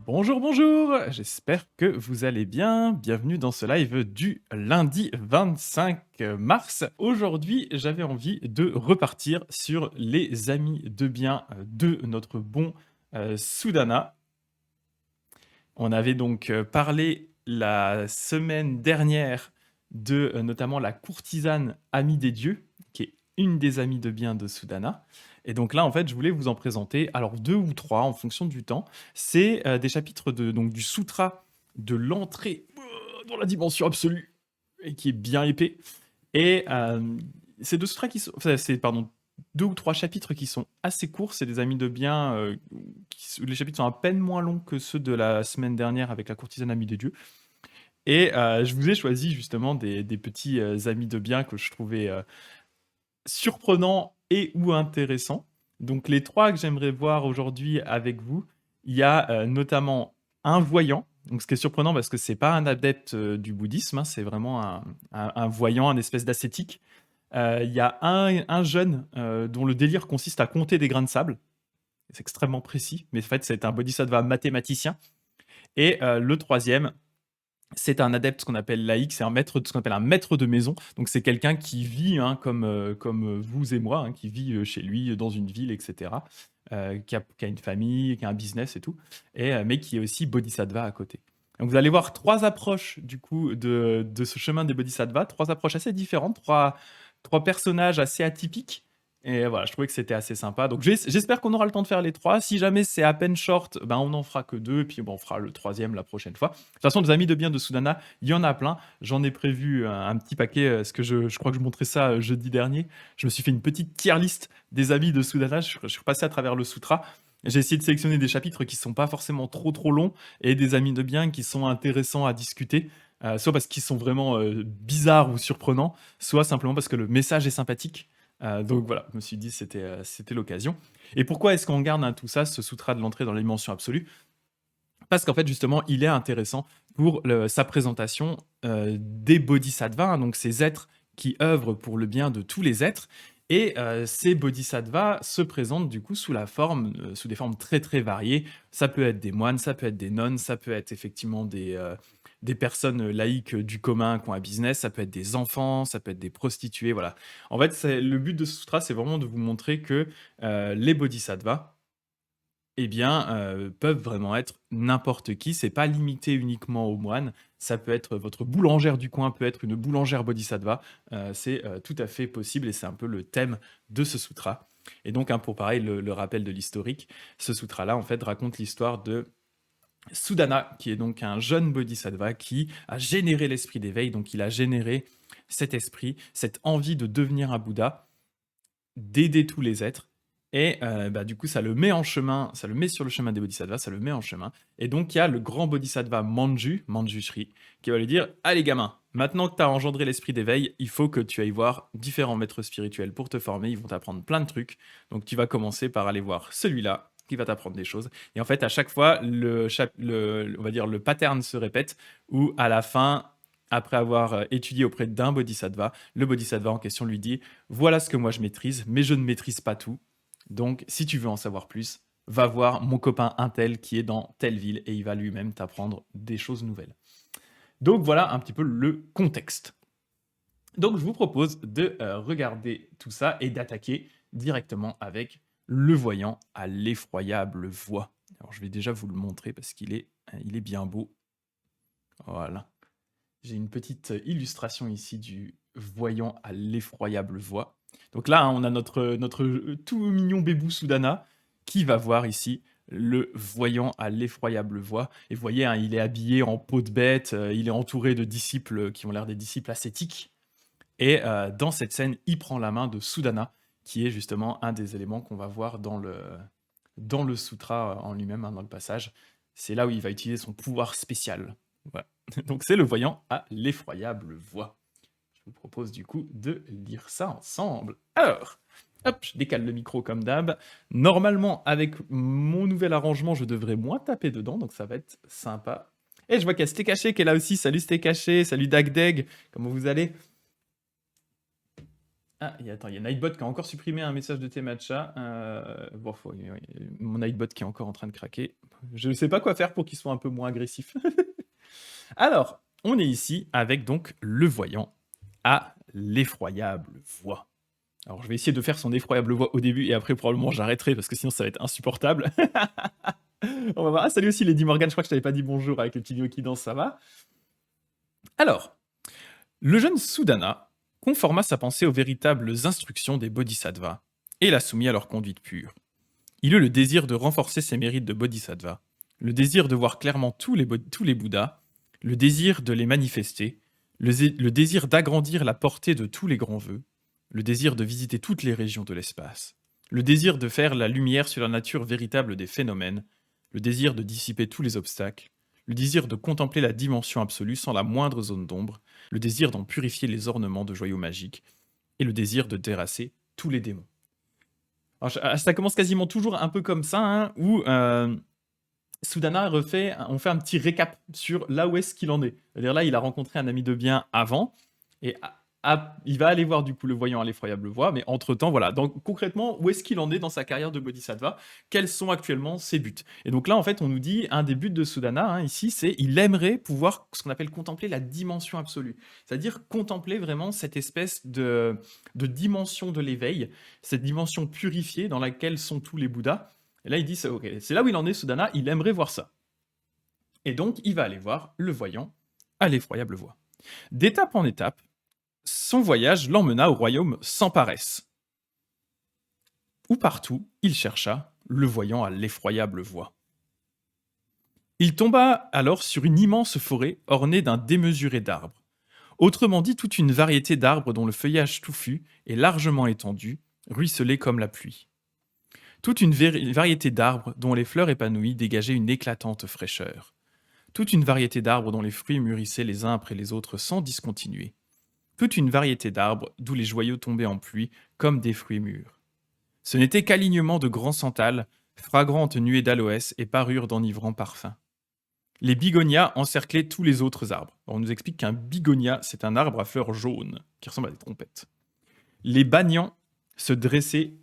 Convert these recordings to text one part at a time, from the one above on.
Bonjour, bonjour, j'espère que vous allez bien. Bienvenue dans ce live du lundi 25 mars. Aujourd'hui, j'avais envie de repartir sur les amis de bien de notre bon Soudana. On avait donc parlé la semaine dernière de notamment la courtisane amie des dieux, qui est une des amies de bien de Soudana. Et donc là, en fait, je voulais vous en présenter, alors deux ou trois en fonction du temps. C'est des chapitres donc, du sutra de l'entrée dans la dimension absolue, et qui est bien épais. Et ces deux sutras qui sont, enfin, c'est pardon, deux ou trois chapitres qui sont assez courts, c'est des amis de bien. Les chapitres sont à peine moins longs que ceux de la semaine dernière avec la courtisane amie des dieux. Et je vous ai choisi justement des petits amis de bien que je trouvais surprenants et ou intéressants. Donc les trois que j'aimerais voir aujourd'hui avec vous, il y a notamment un voyant. Donc ce qui est surprenant parce que c'est pas un adepte du bouddhisme, hein, c'est vraiment un voyant, un espèce d'ascétique. Il y a un jeune dont le délire consiste à compter des grains de sable. C'est extrêmement précis, mais en fait c'est un bodhisattva mathématicien. Et le troisième, c'est un adepte, ce qu'on appelle laïque, c'est un maître, ce qu'on appelle un maître de maison. Donc c'est quelqu'un qui vit hein, comme vous et moi, hein, qui vit chez lui dans une ville, etc. Qui a une famille, qui a un business et tout, mais qui est aussi bodhisattva à côté. Donc vous allez voir trois approches du coup de ce chemin des bodhisattvas, trois approches assez différentes, trois personnages assez atypiques. Et voilà, je trouvais que c'était assez sympa. Donc j'espère qu'on aura le temps de faire les trois. Si jamais c'est à peine short, ben on n'en fera que deux, et puis bon, on fera le troisième la prochaine fois. De toute façon, des amis de bien de Soudana, il y en a plein. J'en ai prévu un petit paquet, parce que je crois que je montrais ça jeudi dernier. Je me suis fait une petite tier list des amis de Soudana. Je suis repassé à travers le sutra. J'ai essayé de sélectionner des chapitres qui ne sont pas forcément trop longs et des amis de bien qui sont intéressants à discuter. Soit parce qu'ils sont vraiment bizarres ou surprenants, soit simplement parce que le message est sympathique. Donc voilà, je me suis dit c'était l'occasion. Et pourquoi est-ce qu'on garde tout ça, ce sutra de l'entrée dans la dimension absolue? Parce qu'en fait, justement, il est intéressant pour sa présentation des bodhisattvas, hein, donc ces êtres qui œuvrent pour le bien de tous les êtres. Et ces bodhisattvas se présentent du coup sous des formes très très variées. Ça peut être des moines, ça peut être des nonnes, ça peut être effectivement des personnes laïques du commun qui ont un business, ça peut être des enfants, ça peut être des prostituées, voilà. En fait, le but de ce sutra, c'est vraiment de vous montrer que les bodhisattvas, eh bien, peuvent vraiment être n'importe qui. C'est pas limité uniquement aux moines. Ça peut être votre boulangère du coin, peut être une boulangère bodhisattva. C'est tout à fait possible et c'est un peu le thème de ce sutra. Et donc, hein, pour pareil, le rappel de l'historique, ce sutra-là, en fait, raconte l'histoire de Sudana, qui est donc un jeune bodhisattva qui a généré l'esprit d'éveil. Donc, il a généré cet esprit, cette envie de devenir un Bouddha, d'aider tous les êtres. Et bah, du coup, ça le met en chemin, ça le met sur le chemin des bodhisattvas, ça le met en chemin. Et donc, il y a le grand bodhisattva Manjushri, qui va lui dire: allez, gamin, maintenant que tu as engendré l'esprit d'éveil, il faut que tu ailles voir différents maîtres spirituels pour te former. Ils vont t'apprendre plein de trucs. Donc, tu vas commencer par aller voir celui-là, qui va t'apprendre des choses. Et en fait, à chaque fois, on va dire le pattern se répète, où à la fin, après avoir étudié auprès d'un bodhisattva, le bodhisattva en question lui dit: voilà ce que moi je maîtrise, mais je ne maîtrise pas tout. Donc, si tu veux en savoir plus, va voir mon copain Intel qui est dans telle ville et il va lui-même t'apprendre des choses nouvelles. Donc, voilà un petit peu le contexte. Donc, je vous propose de regarder tout ça et d'attaquer directement avec le voyant à l'effroyable voix. Alors, je vais déjà vous le montrer parce il est bien beau. Voilà. J'ai une petite illustration ici du voyant à l'effroyable voix. Donc là, hein, on a notre tout mignon bébou Soudana qui va voir ici le voyant à l'effroyable voix. Et vous voyez, hein, il est habillé en peau de bête, il est entouré de disciples qui ont l'air des disciples ascétiques. Et dans cette scène, il prend la main de Soudana, qui est justement un des éléments qu'on va voir dans le sutra en lui-même, hein, dans le passage. C'est là où il va utiliser son pouvoir spécial. Voilà. Donc c'est le voyant à l'effroyable voix. Je vous propose du coup de lire ça ensemble. Alors, hop, je décale le micro comme d'hab. Normalement, avec mon nouvel arrangement, je devrais moins taper dedans, donc ça va être sympa. Et je vois qu'il y a Sté Caché qui est là aussi. Salut Sté Caché, salut Dagdeg, comment vous allez? Ah, et attends, il y a Nightbot qui a encore supprimé un message de Temacha. Bon, mon Nightbot qui est encore en train de craquer. Je ne sais pas quoi faire pour qu'il soit un peu moins agressif. Alors, on est ici avec donc le voyant à l'effroyable voix. Alors, je vais essayer de faire son effroyable voix au début et après, probablement, j'arrêterai parce que sinon, ça va être insupportable. On va voir. Ah, salut aussi, Lady Morgan. Je crois que je t'avais pas dit bonjour avec le petit duo qui danse, ça va? Alors, le jeune Sudana conforma sa pensée aux véritables instructions des bodhisattvas et la soumit à leur conduite pure. Il eut le désir de renforcer ses mérites de bodhisattva, le désir de voir clairement tous les Bouddhas, le désir de les manifester, le désir d'agrandir la portée de tous les grands vœux, le désir de visiter toutes les régions de l'espace, le désir de faire la lumière sur la nature véritable des phénomènes, le désir de dissiper tous les obstacles, le désir de contempler la dimension absolue sans la moindre zone d'ombre, le désir d'en purifier les ornements de joyaux magiques, et le désir de terrasser tous les démons. Alors, ça commence quasiment toujours un peu comme ça, hein, où Sudana on fait un petit récap sur là où est-ce qu'il en est. C'est-à-dire là, il a rencontré un ami de bien avant, et il va aller voir du coup le voyant à l'effroyable voix, mais entre-temps, voilà. Donc concrètement, où est-ce qu'il en est dans sa carrière de Bodhisattva? Quels sont actuellement ses buts? Et donc là, en fait, on nous dit, un des buts de Sudana, hein, ici, c'est il aimerait pouvoir, ce qu'on appelle contempler la dimension absolue. C'est-à-dire contempler vraiment cette espèce de dimension de l'éveil, cette dimension purifiée dans laquelle sont tous les Bouddhas. Et là, il dit, ok, c'est là où il en est, Sudana, il aimerait voir ça. Et donc, il va aller voir le voyant à l'effroyable voix. D'étape en étape, son voyage l'emmena au royaume sans paresse, où partout il chercha le voyant à l'effroyable voix. Il tomba alors sur une immense forêt ornée d'un démesuré d'arbres, autrement dit toute une variété d'arbres dont le feuillage touffu et largement étendu ruisselait comme la pluie. Toute une variété d'arbres dont les fleurs épanouies dégageaient une éclatante fraîcheur. Toute une variété d'arbres dont les fruits mûrissaient les uns après les autres sans discontinuer. Toute une variété d'arbres d'où les joyaux tombaient en pluie comme des fruits mûrs. Ce n'était qu'alignement de grands santals, fragrantes nuées d'aloès et parures d'enivrants parfums. Les bigonias encerclaient tous les autres arbres. On nous explique qu'un bigonia, c'est un arbre à fleurs jaunes, qui ressemble à des trompettes. Les banians se dressaient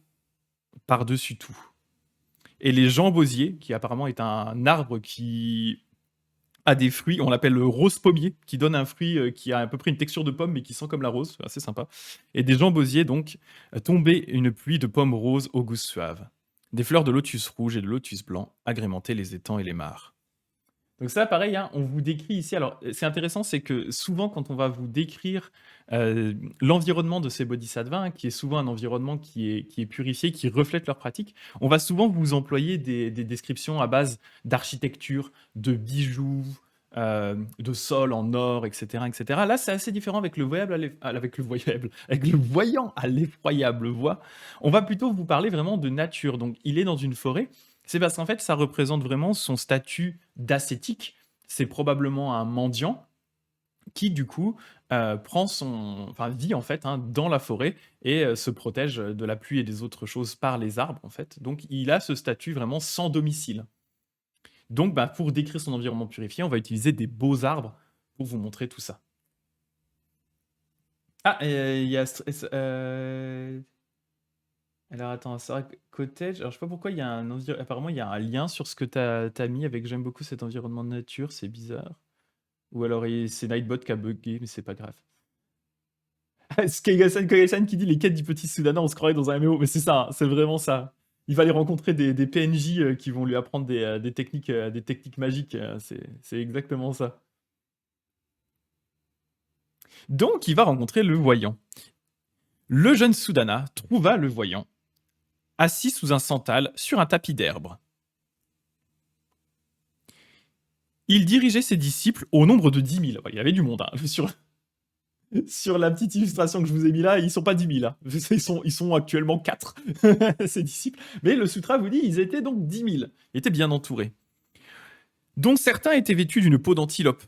par-dessus tout. Et les jambosiers, qui apparemment est un arbre qui a des fruits, on l'appelle le rose pommier, qui donne un fruit qui a à peu près une texture de pomme, mais qui sent comme la rose, c'est assez sympa. Et des jambosiers, donc, tombaient une pluie de pommes roses au goût suave. Des fleurs de lotus rouge et de lotus blanc agrémentaient les étangs et les mares. Donc ça, pareil, hein, on vous décrit ici. Alors, c'est intéressant, c'est que souvent, quand on va vous décrire l'environnement de ces bodhisattvas, hein, qui est souvent un environnement qui est purifié, qui reflète leur pratique, on va souvent vous employer des descriptions à base d'architecture, de bijoux, de sol en or, etc., etc. Là, c'est assez différent avec le avec le voyant à l'effroyable voix. On va plutôt vous parler vraiment de nature. Donc, il est dans une forêt. C'est parce qu'en fait, ça représente vraiment son statut d'ascétique. C'est probablement un mendiant qui, du coup, vit en fait, hein, dans la forêt et se protège de la pluie et des autres choses par les arbres, en fait. Donc, il a ce statut vraiment sans domicile. Donc, pour décrire son environnement purifié, on va utiliser des beaux arbres pour vous montrer tout ça. Ah, il y a... Alors attends, c'est vrai que Cottage, alors je sais pas pourquoi il y a apparemment il y a un lien sur ce que t'as mis avec j'aime beaucoup cet environnement de nature, c'est bizarre. Ou alors c'est Nightbot qui a bugué, mais c'est pas grave. Skagasan qui dit les quêtes du petit Sudana, on se croirait dans un MMO, mais c'est ça, hein, c'est vraiment ça. Il va aller rencontrer des PNJ qui vont lui apprendre des techniques magiques, c'est exactement ça. Donc il va rencontrer le voyant. Le jeune Sudana trouva le voyant assis sous un santal sur un tapis d'herbe. Il dirigeait ses disciples au nombre de 10 000. Il y avait du monde. Hein. Sur la petite illustration que je vous ai mis là, ils sont pas 10 000. Hein. Ils sont actuellement 4, ses disciples. Mais le sutra vous dit, ils étaient donc 10 000. Ils étaient bien entourés. Dont certains étaient vêtus d'une peau d'antilope,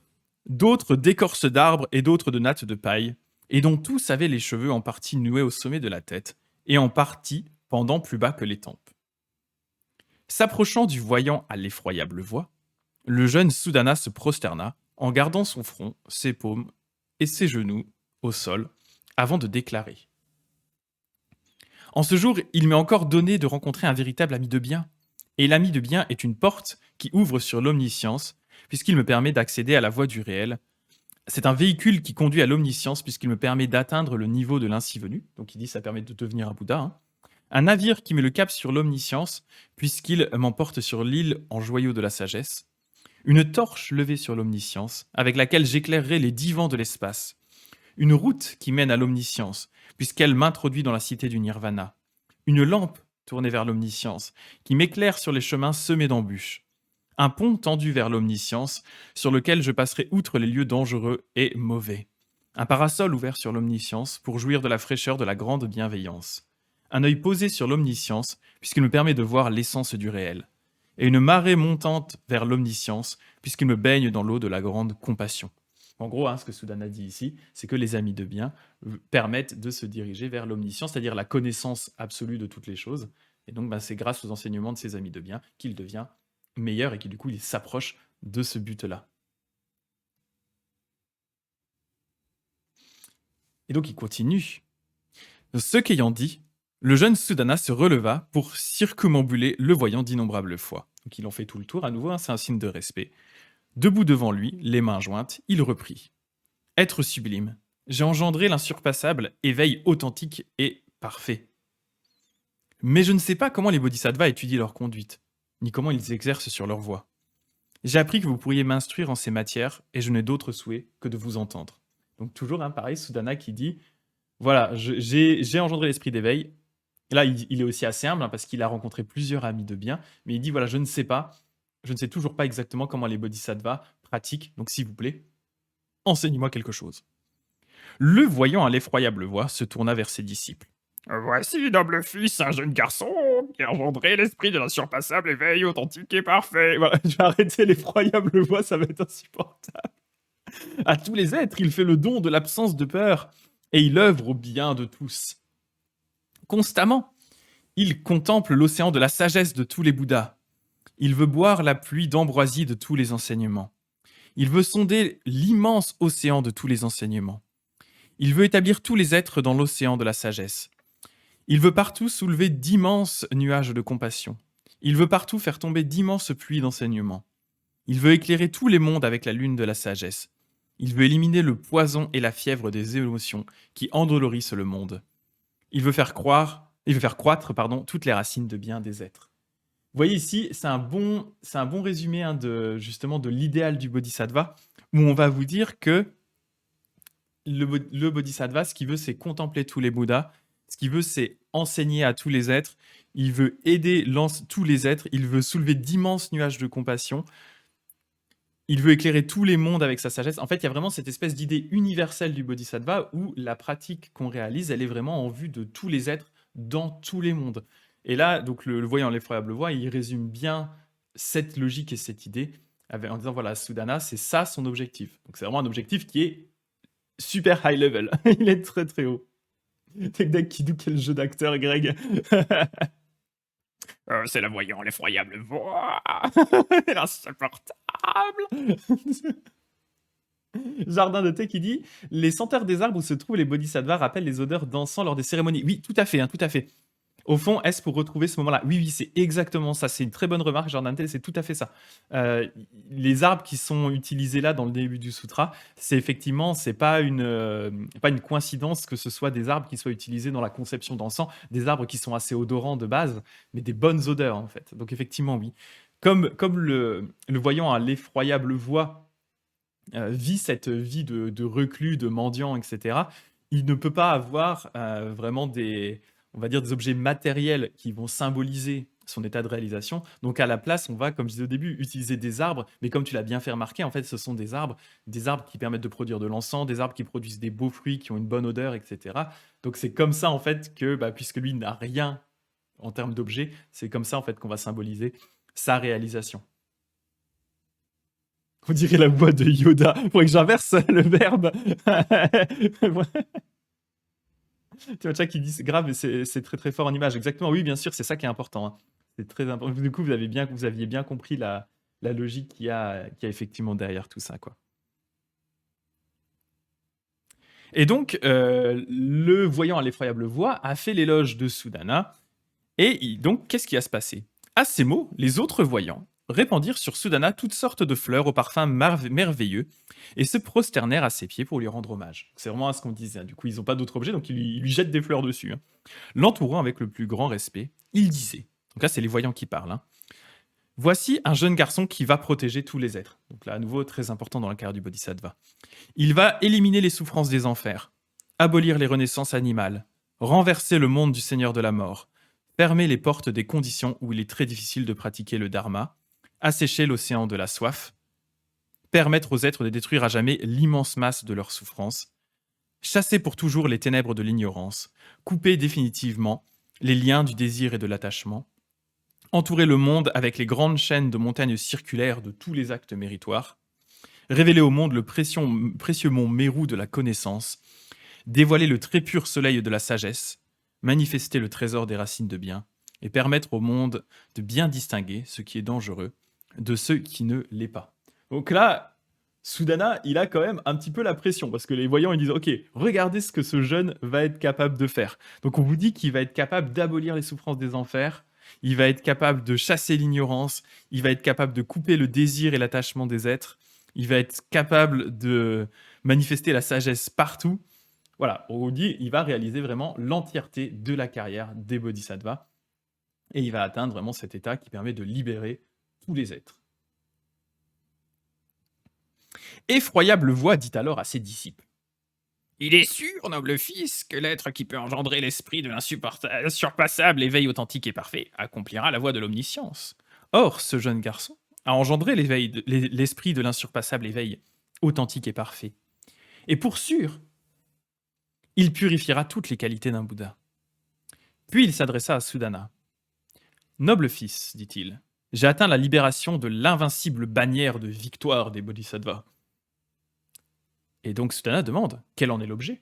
d'autres d'écorce d'arbre et d'autres de nattes de paille, et dont tous avaient les cheveux en partie noués au sommet de la tête, et en partie pendant plus bas que les tempes. S'approchant du voyant à l'effroyable voix, le jeune Sudana se prosterna en gardant son front, ses paumes et ses genoux au sol avant de déclarer. En ce jour, il m'est encore donné de rencontrer un véritable ami de bien. Et l'ami de bien est une porte qui ouvre sur l'omniscience, puisqu'il me permet d'accéder à la voie du réel. C'est un véhicule qui conduit à l'omniscience, puisqu'il me permet d'atteindre le niveau de l'ainsi venu. Donc il dit ça permet de devenir un Bouddha, hein. Un navire qui met le cap sur l'omniscience, puisqu'il m'emporte sur l'île en joyau de la sagesse. Une torche levée sur l'omniscience, avec laquelle j'éclairerai les divans de l'espace. Une route qui mène à l'omniscience, puisqu'elle m'introduit dans la cité du nirvana. Une lampe tournée vers l'omniscience, qui m'éclaire sur les chemins semés d'embûches. Un pont tendu vers l'omniscience, sur lequel je passerai outre les lieux dangereux et mauvais. Un parasol ouvert sur l'omniscience, pour jouir de la fraîcheur de la grande bienveillance. Un œil posé sur l'omniscience, puisqu'il me permet de voir l'essence du réel. Et une marée montante vers l'omniscience, puisqu'il me baigne dans l'eau de la grande compassion. En gros, hein, ce que Sudana dit ici, c'est que les amis de bien permettent de se diriger vers l'omniscience, c'est-à-dire la connaissance absolue de toutes les choses. Et donc, c'est grâce aux enseignements de ces amis de bien qu'il devient meilleur et qu'il, du coup, il s'approche de ce but-là. Et donc, il continue. Ce qu'ayant dit, le jeune Sudana se releva pour circumambuler le voyant d'innombrables fois. Donc, il en fait tout le tour. À nouveau, hein, c'est un signe de respect. Debout devant lui, les mains jointes, il reprit. Être sublime, j'ai engendré l'insurpassable éveil authentique et parfait. Mais je ne sais pas comment les bodhisattvas étudient leur conduite, ni comment ils exercent sur leur voie. J'ai appris que vous pourriez m'instruire en ces matières, et je n'ai d'autre souhait que de vous entendre. Donc toujours, hein, pareil, Sudana qui dit, voilà, j'ai engendré l'esprit d'éveil. Là, il est aussi assez humble, hein, parce qu'il a rencontré plusieurs amis de bien, mais il dit, voilà, je ne sais toujours pas exactement comment les bodhisattvas pratiquent, donc s'il vous plaît, enseignez-moi quelque chose. Le voyant à l'effroyable voix se tourna vers ses disciples. Voici, noble fils, un jeune garçon qui a engendré l'esprit de l'insurpassable éveil authentique et parfait. Voilà, je vais arrêter l'effroyable voix, ça va être insupportable. À tous les êtres, il fait le don de l'absence de peur et il œuvre au bien de tous. Constamment, il contemple l'océan de la sagesse de tous les Bouddhas. Il veut boire la pluie d'ambroisie de tous les enseignements. Il veut sonder l'immense océan de tous les enseignements. Il veut établir tous les êtres dans l'océan de la sagesse. Il veut partout soulever d'immenses nuages de compassion. Il veut partout faire tomber d'immenses pluies d'enseignement. Il veut éclairer tous les mondes avec la lune de la sagesse. Il veut éliminer le poison et la fièvre des émotions qui endolorissent le monde. Il veut faire croître toutes les racines de bien des êtres. Vous voyez ici, c'est un bon résumé, hein, justement de l'idéal du bodhisattva, où on va vous dire que le bodhisattva, ce qu'il veut, c'est contempler tous les Bouddhas. Ce qu'il veut, c'est enseigner à tous les êtres. Il veut aider tous les êtres. Il veut soulever d'immenses nuages de compassion. Il veut éclairer tous les mondes avec sa sagesse. En fait, il y a vraiment cette espèce d'idée universelle du bodhisattva où la pratique qu'on réalise, elle est vraiment en vue de tous les êtres dans tous les mondes. Et là, donc le voyant l'effroyable voix, il résume bien cette logique et cette idée en disant, voilà, Sudana, c'est ça son objectif. Donc c'est vraiment un objectif qui est super high level. Il est très très haut. Tech Deck qui doute quel jeu d'acteur, Greg. C'est la voyant, l'effroyable voix. Insupportable. Jardin de thé qui dit les senteurs des arbres où se trouvent les bodhisattvas rappellent les odeurs d'encens lors des cérémonies. Oui, tout à fait, hein, tout à fait. Au fond, est-ce pour retrouver ce moment-là? Oui, c'est exactement ça. C'est une très bonne remarque, Jordan T. C'est tout à fait ça. Les arbres qui sont utilisés là dans le début du sutra, c'est effectivement, c'est pas une coïncidence que ce soit des arbres qui soient utilisés dans la conception d'encens, des arbres qui sont assez odorants de base, mais des bonnes odeurs en fait. Donc effectivement, oui. Comme le voyant à l'effroyable voix vit cette vie de reclus, de mendiant, etc., il ne peut pas avoir vraiment on va dire des objets matériels qui vont symboliser son état de réalisation. Donc à la place, on va, comme je disais au début, utiliser des arbres, mais comme tu l'as bien fait remarquer, en fait, ce sont des arbres qui permettent de produire de l'encens, des arbres qui produisent des beaux fruits, qui ont une bonne odeur, etc. Donc c'est comme ça, en fait, que, puisque lui n'a rien en termes d'objets, c'est comme ça, en fait, qu'on va symboliser sa réalisation. On dirait la voix de Yoda. Faudrait que j'inverse le verbe. Tu vois, Tchak qui dit c'est grave, mais c'est très très fort en image. Exactement, oui, bien sûr, c'est ça qui est important, hein. C'est très important. Du coup, vous aviez bien compris la logique qu'il y a effectivement derrière tout ça, quoi. Et donc, le voyant à l'effroyable voix a fait l'éloge de Sudana. Donc, qu'est-ce qui va se passer? À ces mots, les autres voyants répandirent sur Sudana toutes sortes de fleurs aux parfums merveilleux et se prosternèrent à ses pieds pour lui rendre hommage. C'est vraiment ce qu'on disait, hein. Du coup, ils n'ont pas d'autre objet, donc ils lui jettent des fleurs dessus, hein. L'entourant avec le plus grand respect, il disait, donc là c'est les voyants qui parlent, hein. Voici un jeune garçon qui va protéger tous les êtres. Donc là, à nouveau, très important dans la carrière du Bodhisattva. Il va éliminer les souffrances des enfers, abolir les renaissances animales, renverser le monde du Seigneur de la mort, fermer les portes des conditions où il est très difficile de pratiquer le dharma, assécher l'océan de la soif, permettre aux êtres de détruire à jamais l'immense masse de leurs souffrances, chasser pour toujours les ténèbres de l'ignorance, couper définitivement les liens du désir et de l'attachement, entourer le monde avec les grandes chaînes de montagnes circulaires de tous les actes méritoires, révéler au monde le précieux mont Mérou de la connaissance, dévoiler le très pur soleil de la sagesse, manifester le trésor des racines de bien, et permettre au monde de bien distinguer ce qui est dangereux de ce qui ne l'est pas. Donc là, Sudana, il a quand même un petit peu la pression, parce que les voyants, ils disent, ok, regardez ce que ce jeune va être capable de faire. Donc on vous dit qu'il va être capable d'abolir les souffrances des enfers, il va être capable de chasser l'ignorance, il va être capable de couper le désir et l'attachement des êtres, il va être capable de manifester la sagesse partout. Voilà, on vous dit, il va réaliser vraiment l'entièreté de la carrière des bodhisattvas, et il va atteindre vraiment cet état qui permet de libérer tous les êtres. Effroyable voix dit alors à ses disciples. Il est sûr, noble fils, que l'être qui peut engendrer l'esprit de l'insurpassable éveil authentique et parfait accomplira la voie de l'omniscience. Or, ce jeune garçon a engendré l'esprit de l'insurpassable éveil authentique et parfait. Et pour sûr, il purifiera toutes les qualités d'un Bouddha. Puis il s'adressa à Sudana. Noble fils, dit-il, j'ai atteint la libération de l'invincible bannière de victoire des bodhisattvas. Et donc Sudana demande quel en est l'objet.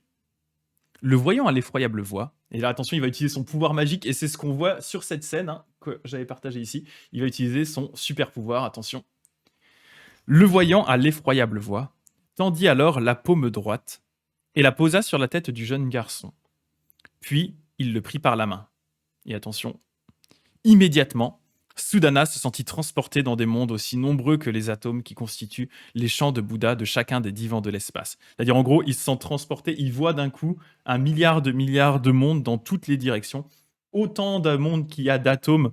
Le voyant à l'effroyable voix, et là attention, il va utiliser son pouvoir magique, et c'est ce qu'on voit sur cette scène, hein, que j'avais partagé ici. Il va utiliser son super pouvoir, attention. Le voyant à l'effroyable voix tendit alors la paume droite et la posa sur la tête du jeune garçon. Puis il le prit par la main. Et attention, immédiatement, Sudana se sentit transporté dans des mondes aussi nombreux que les atomes qui constituent les champs de Bouddha de chacun des divans de l'espace. C'est-à-dire, en gros, il se sent transporté, il voit d'un coup un milliard de mondes dans toutes les directions. Autant de mondes qu'il y a d'atomes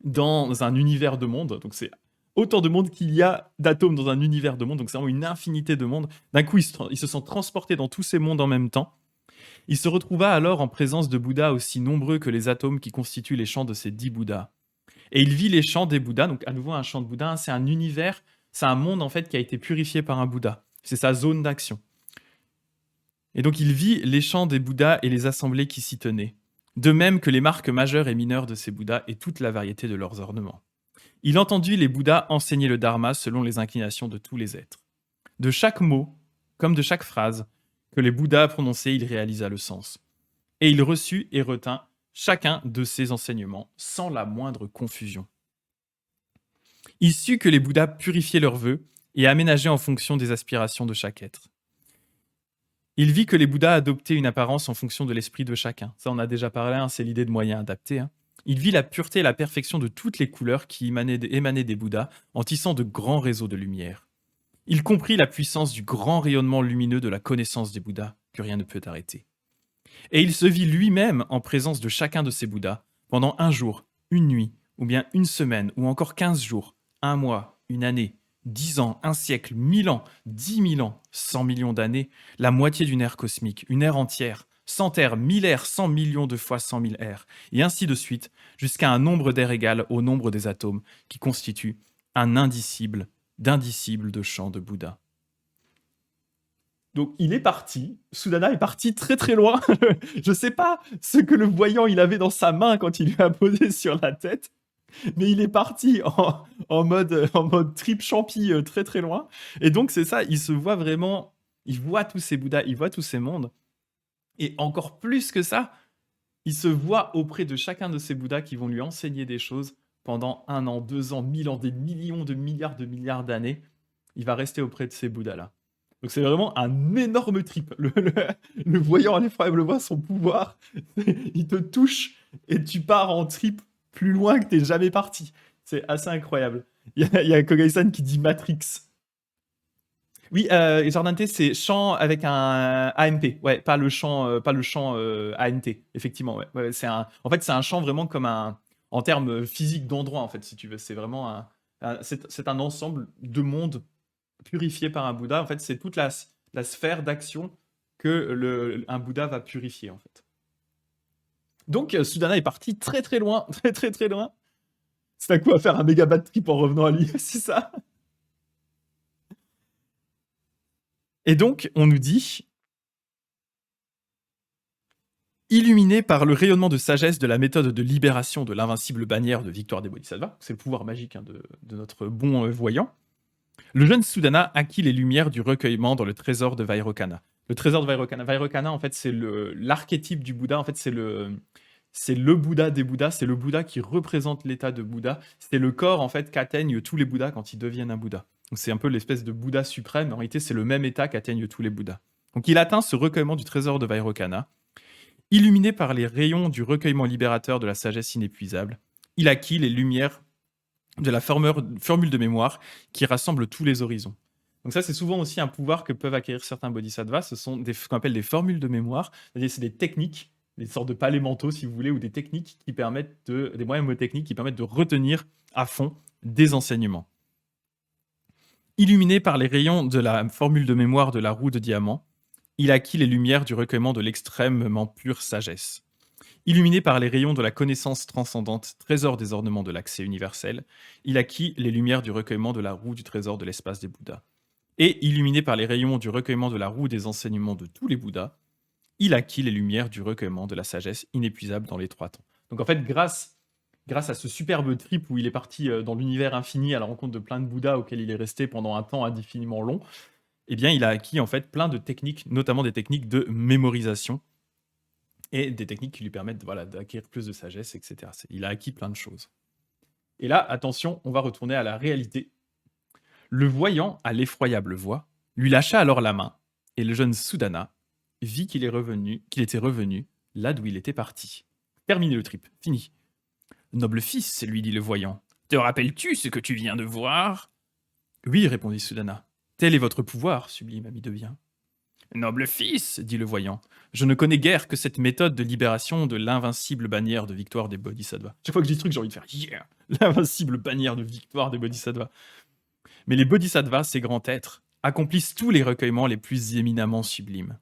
dans un univers de mondes. Donc, c'est autant de mondes qu'il y a d'atomes dans un univers de mondes. Donc, c'est vraiment une infinité de mondes. D'un coup, il se sent transporté dans tous ces mondes en même temps. Il se retrouva alors en présence de Bouddhas aussi nombreux que les atomes qui constituent les champs de ces 10 Bouddhas. Et il vit les champs des Bouddhas, donc à nouveau un champ de Bouddha, hein, c'est un univers, c'est un monde en fait qui a été purifié par un Bouddha. C'est sa zone d'action. Et donc il vit les champs des Bouddhas et les assemblées qui s'y tenaient, de même que les marques majeures et mineures de ces Bouddhas et toute la variété de leurs ornements. Il entendit les Bouddhas enseigner le Dharma selon les inclinations de tous les êtres. De chaque mot, comme de chaque phrase, que les Bouddhas prononçaient, il réalisa le sens. Et il reçut et retint chacun de ces enseignements sans la moindre confusion. Il sut que les Bouddhas purifiaient leurs vœux et aménageaient en fonction des aspirations de chaque être. Il vit que les Bouddhas adoptaient une apparence en fonction de l'esprit de chacun. Ça, on a déjà parlé, hein, c'est l'idée de moyens adaptés. Hein. Il vit la pureté et la perfection de toutes les couleurs qui émanaient des Bouddhas en tissant de grands réseaux de lumière. Il comprit la puissance du grand rayonnement lumineux de la connaissance des Bouddhas que rien ne peut arrêter. Et il se vit lui-même en présence de chacun de ces Bouddhas pendant un jour, une nuit, ou bien une semaine, ou encore 15 jours, un mois, une année, 10 ans, un siècle, 1000 ans, 10 000 ans, 100 millions d'années, la moitié d'une ère cosmique, une ère entière, 100 ères, 1000 ères, 100 millions de fois 100 000 ères, et ainsi de suite, jusqu'à un nombre d'ères égal au nombre des atomes qui constituent un indicible de champ de Bouddha. Donc il est parti, Sudana est parti très très loin. Je sais pas ce que le voyant il avait dans sa main quand il lui a posé sur la tête, mais il est parti en mode trip champi très très loin. Et donc c'est ça, il se voit vraiment, il voit tous ces Bouddhas, il voit tous ces mondes. Et encore plus que ça, il se voit auprès de chacun de ces Bouddhas qui vont lui enseigner des choses pendant 1 an, 2 ans, 1000 ans, des millions de milliards d'années. Il va rester auprès de ces Bouddhas-là. Donc c'est vraiment un énorme trip. Le voyant à l'effroyable voix, son pouvoir, il te touche et tu pars en trip plus loin que t'es jamais parti. C'est assez incroyable. Il y a Kogai-san qui dit Matrix. Oui, Jardin T, c'est chant avec un ANT. Ouais, pas le chant ANT, effectivement. Ouais. Ouais, en fait, c'est un chant vraiment comme un. En termes physiques d'endroit, en fait, si tu veux. C'est vraiment c'est un ensemble de mondes purifiés par un Bouddha. En fait, c'est toute la sphère d'action que un Bouddha va purifier, en fait. Donc, Sudana est parti très très loin, très très très loin. C'est à quoi faire un méga bad trip en revenant à lui, c'est ça. Et donc, on nous dit, illuminé par le rayonnement de sagesse de la méthode de libération de l'invincible bannière de Victoire des Bodhisattvas, c'est le pouvoir magique de notre bon voyant, le jeune Sudana acquit les lumières du recueillement dans le trésor de Vairocana. Le trésor de Vairocana. Vairocana, en fait, c'est l'archétype du Bouddha. En fait, c'est le Bouddha des Bouddhas. C'est le Bouddha qui représente l'état de Bouddha. C'est le corps, en fait, qu'atteignent tous les Bouddhas quand ils deviennent un Bouddha. Donc, c'est un peu l'espèce de Bouddha suprême. En réalité, c'est le même état qu'atteignent tous les Bouddhas. Donc, il atteint ce recueillement du trésor de Vairocana. Illuminé par les rayons du recueillement libérateur de la sagesse inépuisable, il acquit les lumières de la formule de mémoire qui rassemble tous les horizons. Donc ça, c'est souvent aussi un pouvoir que peuvent acquérir certains bodhisattvas. Ce sont ce qu'on appelle des formules de mémoire. C'est-à-dire c'est des techniques, des sortes de palais mentaux, si vous voulez, ou des techniques qui permettent des moyens mnémotechniques qui permettent de retenir à fond des enseignements. Illuminé par les rayons de la formule de mémoire de la roue de diamant, il acquit les lumières du recueillement de l'extrêmement pure sagesse. Illuminé par les rayons de la connaissance transcendante, trésor des ornements de l'accès universel, il acquit les lumières du recueillement de la roue du trésor de l'espace des Bouddhas. Et illuminé par les rayons du recueillement de la roue des enseignements de tous les Bouddhas, il acquit les lumières du recueillement de la sagesse inépuisable dans les trois temps. Donc en fait, grâce à ce superbe trip où il est parti dans l'univers infini à la rencontre de plein de Bouddhas auxquels il est resté pendant un temps indéfiniment long, eh bien, il a acquis en fait plein de techniques, notamment des techniques de mémorisation et des techniques qui lui permettent voilà, d'acquérir plus de sagesse, etc. Il a acquis plein de choses. Et là, attention, on va retourner à la réalité. Le voyant à l'effroyable voix lui lâcha alors la main, et le jeune Sudana vit qu'il était revenu là d'où il était parti. Terminé le trip, fini. Noble fils, lui dit le voyant, te rappelles-tu ce que tu viens de voir? Oui, répondit Sudana. Tel est votre pouvoir, sublime ami de bien. Noble fils, dit le voyant, je ne connais guère que cette méthode de libération de l'invincible bannière de victoire des Bodhisattvas. Chaque fois que je dis ce truc, j'ai envie de faire yeah, l'invincible bannière de victoire des Bodhisattvas. Mais les Bodhisattvas, ces grands êtres, accomplissent tous les recueillements les plus éminemment sublimes.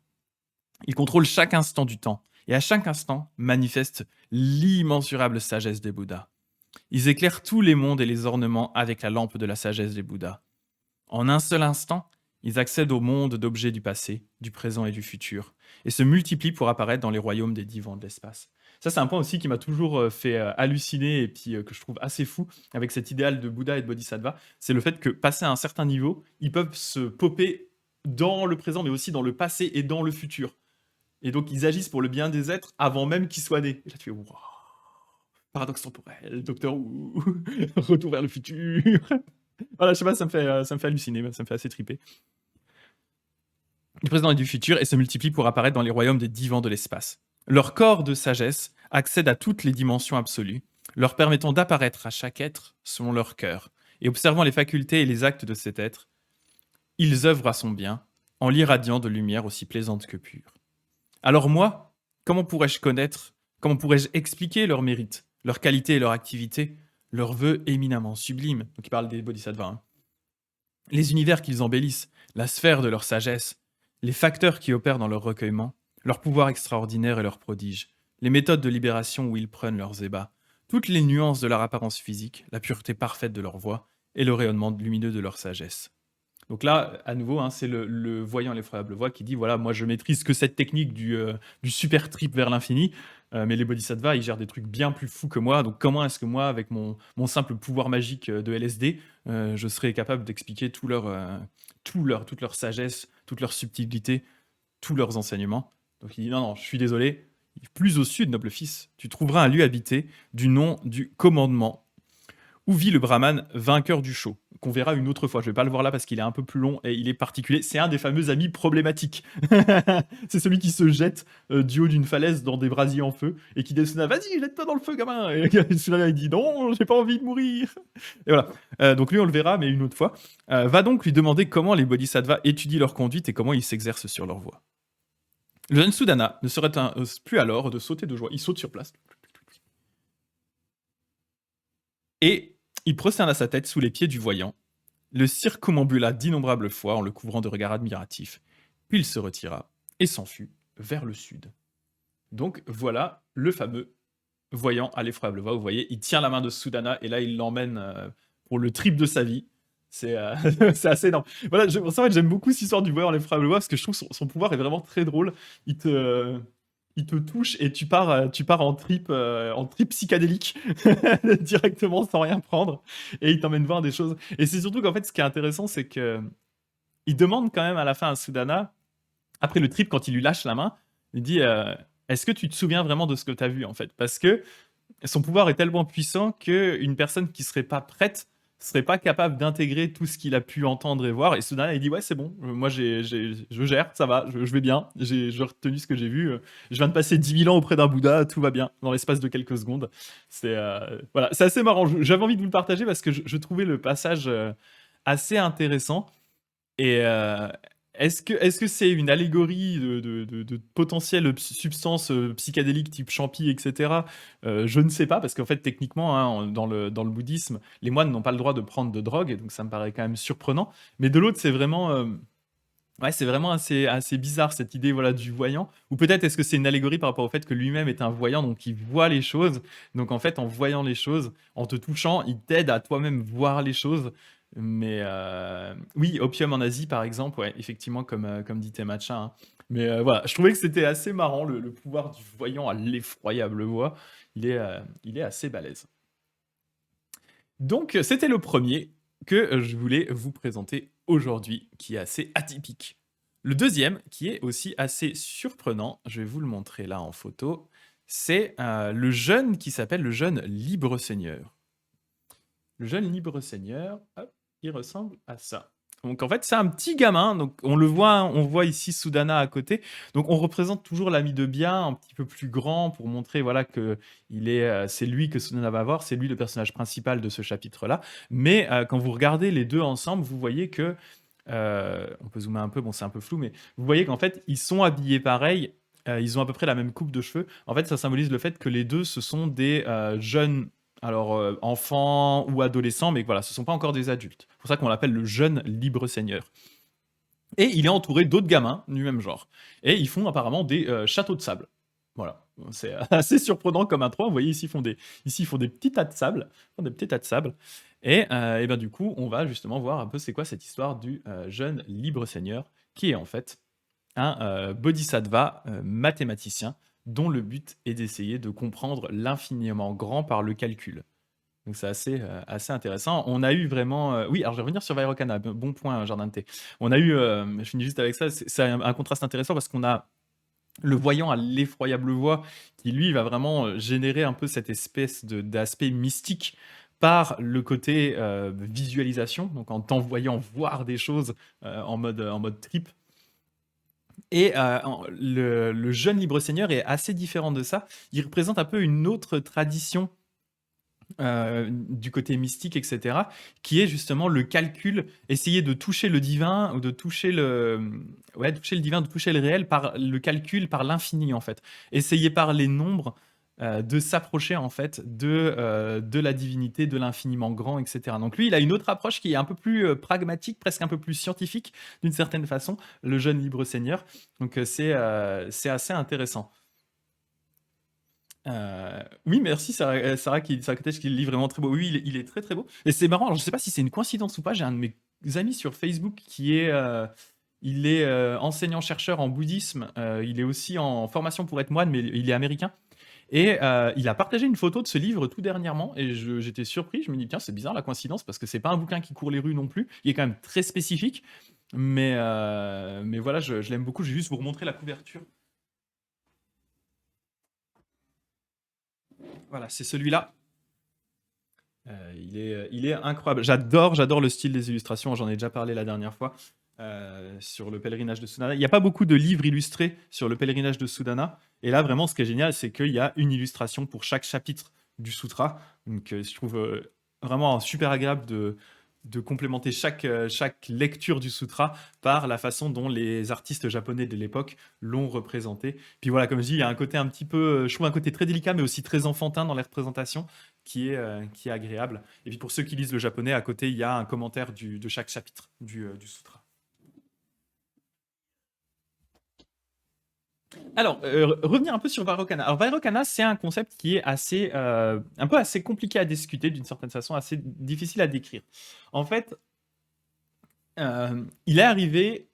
Ils contrôlent chaque instant du temps, et à chaque instant manifestent l'immensurable sagesse des Bouddhas. Ils éclairent tous les mondes et les ornements avec la lampe de la sagesse des Bouddhas. En un seul instant, ils accèdent au monde d'objets du passé, du présent et du futur, et se multiplient pour apparaître dans les royaumes des divans de l'espace. Ça, c'est un point aussi qui m'a toujours fait halluciner et puis que je trouve assez fou avec cet idéal de Bouddha et de Bodhisattva. C'est le fait que, passé à un certain niveau, ils peuvent se popper dans le présent, mais aussi dans le passé et dans le futur. Et donc, ils agissent pour le bien des êtres avant même qu'ils soient nés. Et là, tu fais waouh, paradoxe temporel, Docteur Who, retour vers le futur. Voilà, je sais pas, ça me fait halluciner, ça me fait assez triper. Du présent et du futur et se multiplient pour apparaître dans les royaumes des divans de l'espace. Leur corps de sagesse accède à toutes les dimensions absolues, leur permettant d'apparaître à chaque être selon leur cœur. Et observant les facultés et les actes de cet être, ils œuvrent à son bien, en l'irradiant de lumière aussi plaisante que pure. Alors moi, comment pourrais-je connaître, comment pourrais-je expliquer leurs mérites, leurs qualités et leur activité, leurs vœux éminemment sublimes? Donc il parle des bodhisattvas. Hein. Les univers qu'ils embellissent, la sphère de leur sagesse, les facteurs qui opèrent dans leur recueillement, leur pouvoir extraordinaire et leurs prodiges, les méthodes de libération où ils prennent leurs ébats, toutes les nuances de leur apparence physique, la pureté parfaite de leur voix et le rayonnement lumineux de leur sagesse. Donc là, à nouveau, hein, c'est le voyant l'effroyable voix qui dit, voilà, moi je maîtrise que cette technique du super trip vers l'infini, mais les bodhisattvas, ils gèrent des trucs bien plus fous que moi, donc comment est-ce que moi, avec mon simple pouvoir magique de LSD, je serais capable d'expliquer toute leur sagesse, toute leur subtilité, tous leurs enseignements? Donc il dit, non, non, je suis désolé, plus au sud, noble fils, tu trouveras un lieu habité du nom du commandement, où vit le brahman vainqueur du show. qu'on verra une autre fois. Je vais pas le voir là parce qu'il est un peu plus long et il est particulier. C'est un des fameux amis problématiques. C'est celui qui se jette du haut d'une falaise dans des brasiers en feu et qui descend. Vas-y, jette-toi dans le feu, gamin. Et celui-là, il dit non, j'ai pas envie de mourir. Et voilà. Donc lui, on le verra, mais une autre fois. Va donc lui demander comment les bodhisattvas étudient leur conduite et comment ils s'exercent sur leur voie. Le jeune Sudana ne serait plus alors de sauter de joie. Il saute sur place. Et il prosterna sa tête sous les pieds du voyant, le circumambula d'innombrables fois en le couvrant de regards admiratifs, puis il se retira et s'enfuit vers le sud. Donc voilà le fameux voyant à l'effroyable voix. Vous voyez, il tient la main de Sudana et là il l'emmène pour le trip de sa vie. C'est c'est assez énorme. Voilà, en fait, j'aime beaucoup cette histoire du voyant à l'effroyable voix parce que je trouve son pouvoir est vraiment très drôle. Il te touche et tu pars en trip psychédélique directement sans rien prendre et il t'emmène voir des choses. Et c'est surtout qu'en fait, ce qui est intéressant, c'est que il demande quand même à la fin à Sudana, après le trip, quand il lui lâche la main, il dit est-ce que tu te souviens vraiment de ce que tu as vu en fait? Parce que son pouvoir est tellement puissant qu'une personne qui serait pas prête serait pas capable d'intégrer tout ce qu'il a pu entendre et voir. Et Sudana, il dit ouais, c'est bon, moi je gère, ça va, je vais bien, j'ai retenu ce que j'ai vu. Je viens de passer 10 000 ans auprès d'un Bouddha, tout va bien, dans l'espace de quelques secondes. C'est voilà, c'est assez marrant. J'avais envie de vous le partager parce que je trouvais le passage assez intéressant. Et est-ce que c'est une allégorie de potentielles substances psychédéliques type champi, etc. Je ne sais pas, parce qu'en fait, techniquement, hein, dans le bouddhisme, les moines n'ont pas le droit de prendre de drogue, et donc ça me paraît quand même surprenant. Mais de l'autre, ouais, c'est vraiment assez bizarre cette idée voilà, du voyant. Ou peut-être est-ce que c'est une allégorie par rapport au fait que lui-même est un voyant, donc il voit les choses. Donc en fait, en voyant les choses, en te touchant, il t'aide à toi-même voir les choses. Mais oui, Opium en Asie, par exemple, ouais, effectivement, comme dit Temacha. Hein. Mais voilà, je trouvais que c'était assez marrant, le pouvoir du voyant à l'effroyable voix. Il est assez balèze. Donc, c'était le premier que je voulais vous présenter aujourd'hui, qui est assez atypique. Le deuxième, qui est aussi assez surprenant, je vais vous le montrer là en photo, c'est le jeune qui s'appelle le jeune Libre Seigneur. Le jeune Libre Seigneur, hop, il ressemble à ça. Donc en fait, c'est un petit gamin. Donc on voit ici Sudana à côté. Donc on représente toujours l'ami de bien, un petit peu plus grand pour montrer voilà que c'est lui que Sudana va voir, c'est lui le personnage principal de ce chapitre-là. Mais quand vous regardez les deux ensemble, vous voyez que on peut zoomer un peu, bon c'est un peu flou, mais vous voyez qu'en fait ils sont habillés pareil. Ils ont à peu près la même coupe de cheveux. En fait, ça symbolise le fait que les deux, ce sont des jeunes alors enfants ou adolescents, mais voilà, ce ne sont pas encore des adultes. C'est pour ça qu'on l'appelle le jeune libre seigneur. Et il est entouré d'autres gamins du même genre. Et ils font apparemment des châteaux de sable. Voilà, c'est assez surprenant comme intro. Vous voyez, ici, ils font des petits tas de sable. Des petits tas de sable. Et ben, du coup, on va justement voir un peu c'est quoi cette histoire du jeune libre seigneur, qui est en fait un bodhisattva mathématicien dont le but est d'essayer de comprendre l'infiniment grand par le calcul. Donc c'est assez intéressant. On a eu vraiment... Oui, alors je vais revenir sur Vairocana, bon point, Jardin de Thé. On a eu, je finis juste avec ça, c'est un contraste intéressant parce qu'on a le voyant à l'effroyable voix qui, lui, va vraiment générer un peu cette espèce d'aspect mystique par le côté visualisation, donc en t'envoyant voir des choses en mode trip. Et le jeune libre seigneur est assez différent de ça. Il représente un peu une autre tradition du côté mystique, etc., qui est justement le calcul, essayer de toucher le divin, ou de toucher toucher le divin, de toucher le réel par le calcul, par l'infini en fait. Essayer par les nombres de s'approcher en fait de la divinité, de l'infiniment grand, etc. Donc lui, il a une autre approche qui est un peu plus pragmatique, presque un peu plus scientifique d'une certaine façon, le jeune libre seigneur. Donc c'est assez intéressant. Oui, merci Sarah Kotesh qui le lit vraiment très beau. Oui, il est très très beau. Et c'est marrant, alors, je sais pas si c'est une coïncidence ou pas, j'ai un de mes amis sur Facebook il est enseignant-chercheur en bouddhisme, il est aussi en formation pour être moine, mais il est américain. Et il a partagé une photo de ce livre tout dernièrement, et j'étais surpris, je me dis, tiens, c'est bizarre la coïncidence, parce que c'est pas un bouquin qui court les rues non plus, il est quand même très spécifique, mais voilà, je l'aime beaucoup, je vais juste vous remontrer la couverture. Voilà, c'est celui-là. Il est incroyable. J'adore le style des illustrations. J'en ai déjà parlé la dernière fois sur le pèlerinage de Sudana. Il n'y a pas beaucoup de livres illustrés sur le pèlerinage de Sudana. Et là, vraiment, ce qui est génial, c'est qu'il y a une illustration pour chaque chapitre du sutra. Donc, je trouve vraiment super agréable de complémenter chaque lecture du sutra par la façon dont les artistes japonais de l'époque l'ont représenté. Puis voilà, comme je dis, il y a un côté un petit peu, je trouve un côté très délicat, mais aussi très enfantin dans les représentations qui est agréable. Et puis pour ceux qui lisent le japonais, à côté, il y a un commentaire de chaque chapitre du sutra. Alors, revenir un peu sur Vairocana. Alors, Vairocana, c'est un concept qui est un peu assez compliqué à discuter d'une certaine façon, assez difficile à décrire. En fait, il est arrivé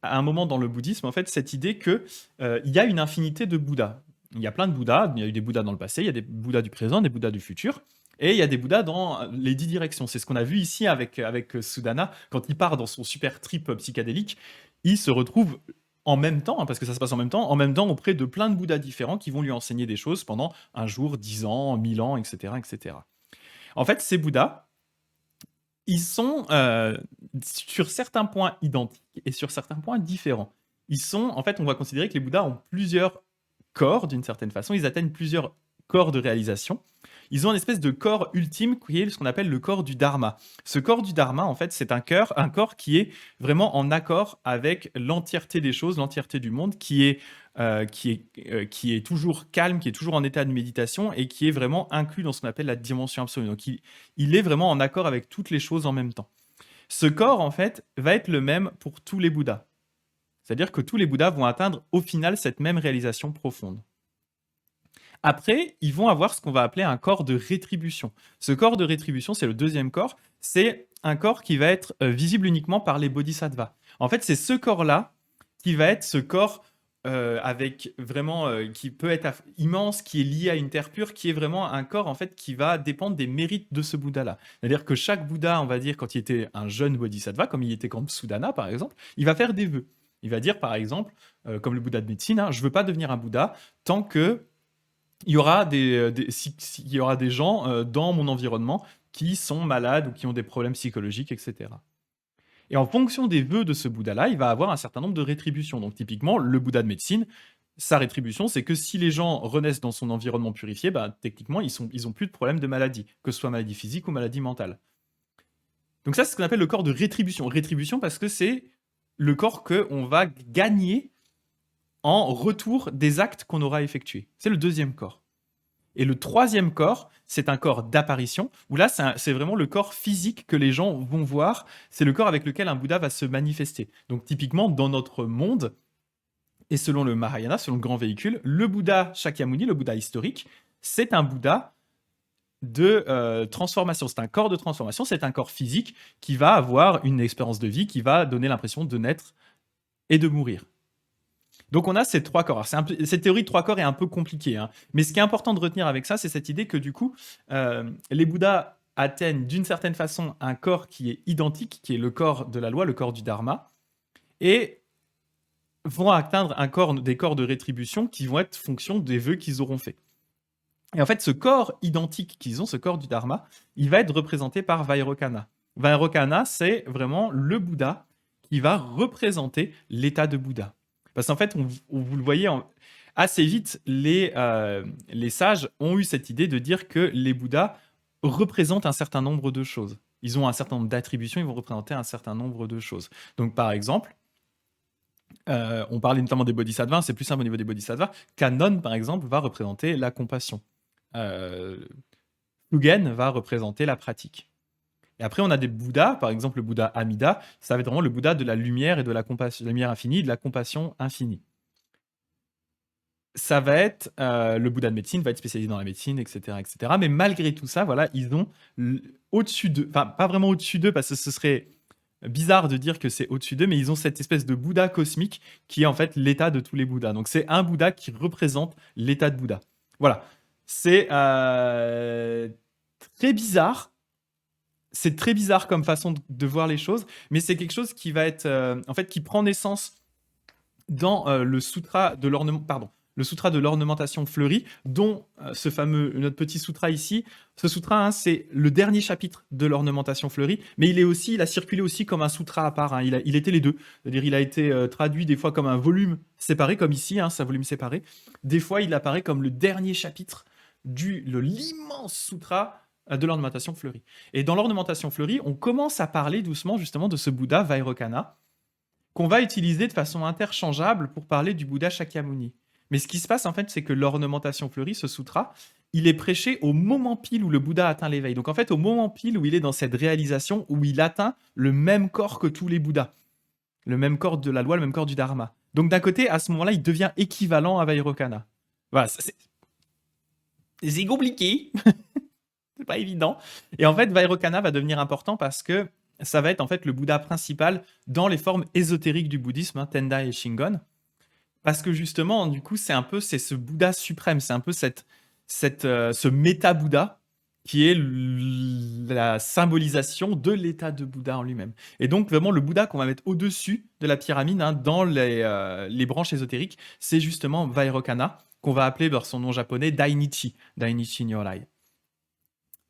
à un moment dans le bouddhisme, en fait, cette idée que il y a une infinité de Bouddhas. Il y a plein de Bouddhas. Il y a eu des Bouddhas dans le passé, il y a des Bouddhas du présent, des Bouddhas du futur. Et il y a des Bouddhas dans les 10 directions. C'est ce qu'on a vu ici avec Sudana. Quand il part dans son super trip psychédélique, il se retrouve en même temps, hein, parce que ça se passe en même temps auprès de plein de Bouddhas différents qui vont lui enseigner des choses pendant un jour, 10 ans, 1000 ans, etc., etc. En fait, ces Bouddhas, ils sont sur certains points identiques et sur certains points différents. En fait, on va considérer que les Bouddhas ont plusieurs corps d'une certaine façon. Ils atteignent plusieurs corps de réalisation. Ils ont une espèce de corps ultime qui est ce qu'on appelle le corps du Dharma. Ce corps du Dharma, en fait, c'est un corps qui est vraiment en accord avec l'entièreté des choses, l'entièreté du monde, qui est toujours calme, qui est toujours en état de méditation et qui est vraiment inclus dans ce qu'on appelle la dimension absolue. Donc, il est vraiment en accord avec toutes les choses en même temps. Ce corps, en fait, va être le même pour tous les Bouddhas. C'est-à-dire que tous les Bouddhas vont atteindre au final cette même réalisation profonde. Après, ils vont avoir ce qu'on va appeler un corps de rétribution. Ce corps de rétribution, c'est le deuxième corps. C'est un corps qui va être visible uniquement par les bodhisattvas. En fait, c'est ce corps-là qui va être ce corps avec vraiment qui peut être immense, qui est lié à une terre pure, qui est vraiment un corps en fait qui va dépendre des mérites de ce Bouddha-là. C'est-à-dire que chaque Bouddha, on va dire, quand il était un jeune bodhisattva, comme il était quand Sudana par exemple, il va faire des vœux. Il va dire par exemple, comme le Bouddha de médecine, hein, je veux pas devenir un Bouddha tant que il y aura il y aura des gens dans mon environnement qui sont malades ou qui ont des problèmes psychologiques, etc. Et en fonction des vœux de ce Bouddha-là, il va avoir un certain nombre de rétributions. Donc typiquement, le Bouddha de médecine, sa rétribution, c'est que si les gens renaissent dans son environnement purifié, bah, techniquement, ils ont plus de problème de maladie, que ce soit maladie physique ou maladie mentale. Donc ça, c'est ce qu'on appelle le corps de rétribution. Rétribution parce que c'est le corps qu'on va gagner en retour des actes qu'on aura effectués. C'est le deuxième corps. Et le troisième corps, c'est un corps d'apparition, où là, c'est vraiment le corps physique que les gens vont voir. C'est le corps avec lequel un Bouddha va se manifester. Donc typiquement, dans notre monde, et selon le Mahayana, selon le grand véhicule, le Bouddha Shakyamuni, le Bouddha historique, c'est un Bouddha de transformation. C'est un corps de transformation, c'est un corps physique qui va avoir une expérience de vie, qui va donner l'impression de naître et de mourir. Donc on a ces trois corps. Cette théorie de trois corps est un peu compliquée, hein. Mais ce qui est important de retenir avec ça, c'est cette idée que du coup, les Bouddhas atteignent d'une certaine façon un corps qui est identique, qui est le corps de la loi, le corps du Dharma, et vont atteindre des corps de rétribution qui vont être fonction des vœux qu'ils auront faits. Et en fait, ce corps identique qu'ils ont, ce corps du Dharma, il va être représenté par Vairocana. Vairocana, c'est vraiment le Bouddha qui va représenter l'état de Bouddha. Parce qu'en fait, vous le voyez, assez vite, les sages ont eu cette idée de dire que les Bouddhas représentent un certain nombre de choses. Ils ont un certain nombre d'attributions, ils vont représenter un certain nombre de choses. Donc, par exemple, on parlait notamment des bodhisattvas, c'est plus simple au niveau des bodhisattvas. Kannon, par exemple, va représenter la compassion. Fugen va représenter la pratique. Et après, on a des Bouddhas, par exemple le Bouddha Amida, ça va être vraiment le Bouddha de la lumière et de la compassion, la lumière infinie, de la compassion infinie. Ça va être le Bouddha de médecine, va être spécialisé dans la médecine, etc., etc. Mais malgré tout ça, voilà, ils ont au-dessus d'eux, enfin pas vraiment au-dessus d'eux, parce que ce serait bizarre de dire que c'est au-dessus d'eux, mais ils ont cette espèce de Bouddha cosmique qui est en fait l'état de tous les Bouddhas. Donc c'est un Bouddha qui représente l'état de Bouddha. Voilà, c'est très bizarre. C'est très bizarre comme façon de voir les choses, mais c'est quelque chose qui va être, en fait, qui prend naissance dans le sutra de l'ornement, pardon, le sutra de l'ornementation fleurie, dont ce fameux, notre petit sutra ici. Ce sutra, hein, c'est le dernier chapitre de l'ornementation fleurie, mais il a circulé aussi comme un sutra à part. Hein. Il était les deux. C'est-à-dire, il a été traduit des fois comme un volume séparé, comme ici, hein, c'est un volume séparé. Des fois, il apparaît comme le dernier chapitre l'immense sutra de l'ornementation fleurie. Et dans l'ornementation fleurie, on commence à parler doucement justement de ce Bouddha Vairocana, qu'on va utiliser de façon interchangeable pour parler du Bouddha Shakyamuni. Mais ce qui se passe en fait, c'est que l'ornementation fleurie, ce sutra, il est prêché au moment pile où le Bouddha atteint l'éveil. Donc en fait, au moment pile où il est dans cette réalisation, où il atteint le même corps que tous les Bouddhas, le même corps de la loi, le même corps du Dharma. Donc d'un côté, à ce moment-là, il devient équivalent à Vairocana. Voilà, c'est compliqué, c'est pas évident. Et en fait, Vairocana va devenir important parce que ça va être en fait le Bouddha principal dans les formes ésotériques du bouddhisme, hein, Tendai et Shingon. Parce que justement, du coup, c'est ce Bouddha suprême, c'est un peu ce méta-Bouddha qui est la symbolisation de l'état de Bouddha en lui-même. Et donc, vraiment, le Bouddha qu'on va mettre au-dessus de la pyramide, hein, dans les branches ésotériques, c'est justement Vairocana, qu'on va appeler par son nom japonais Dainichi, Dainichi Nyorai.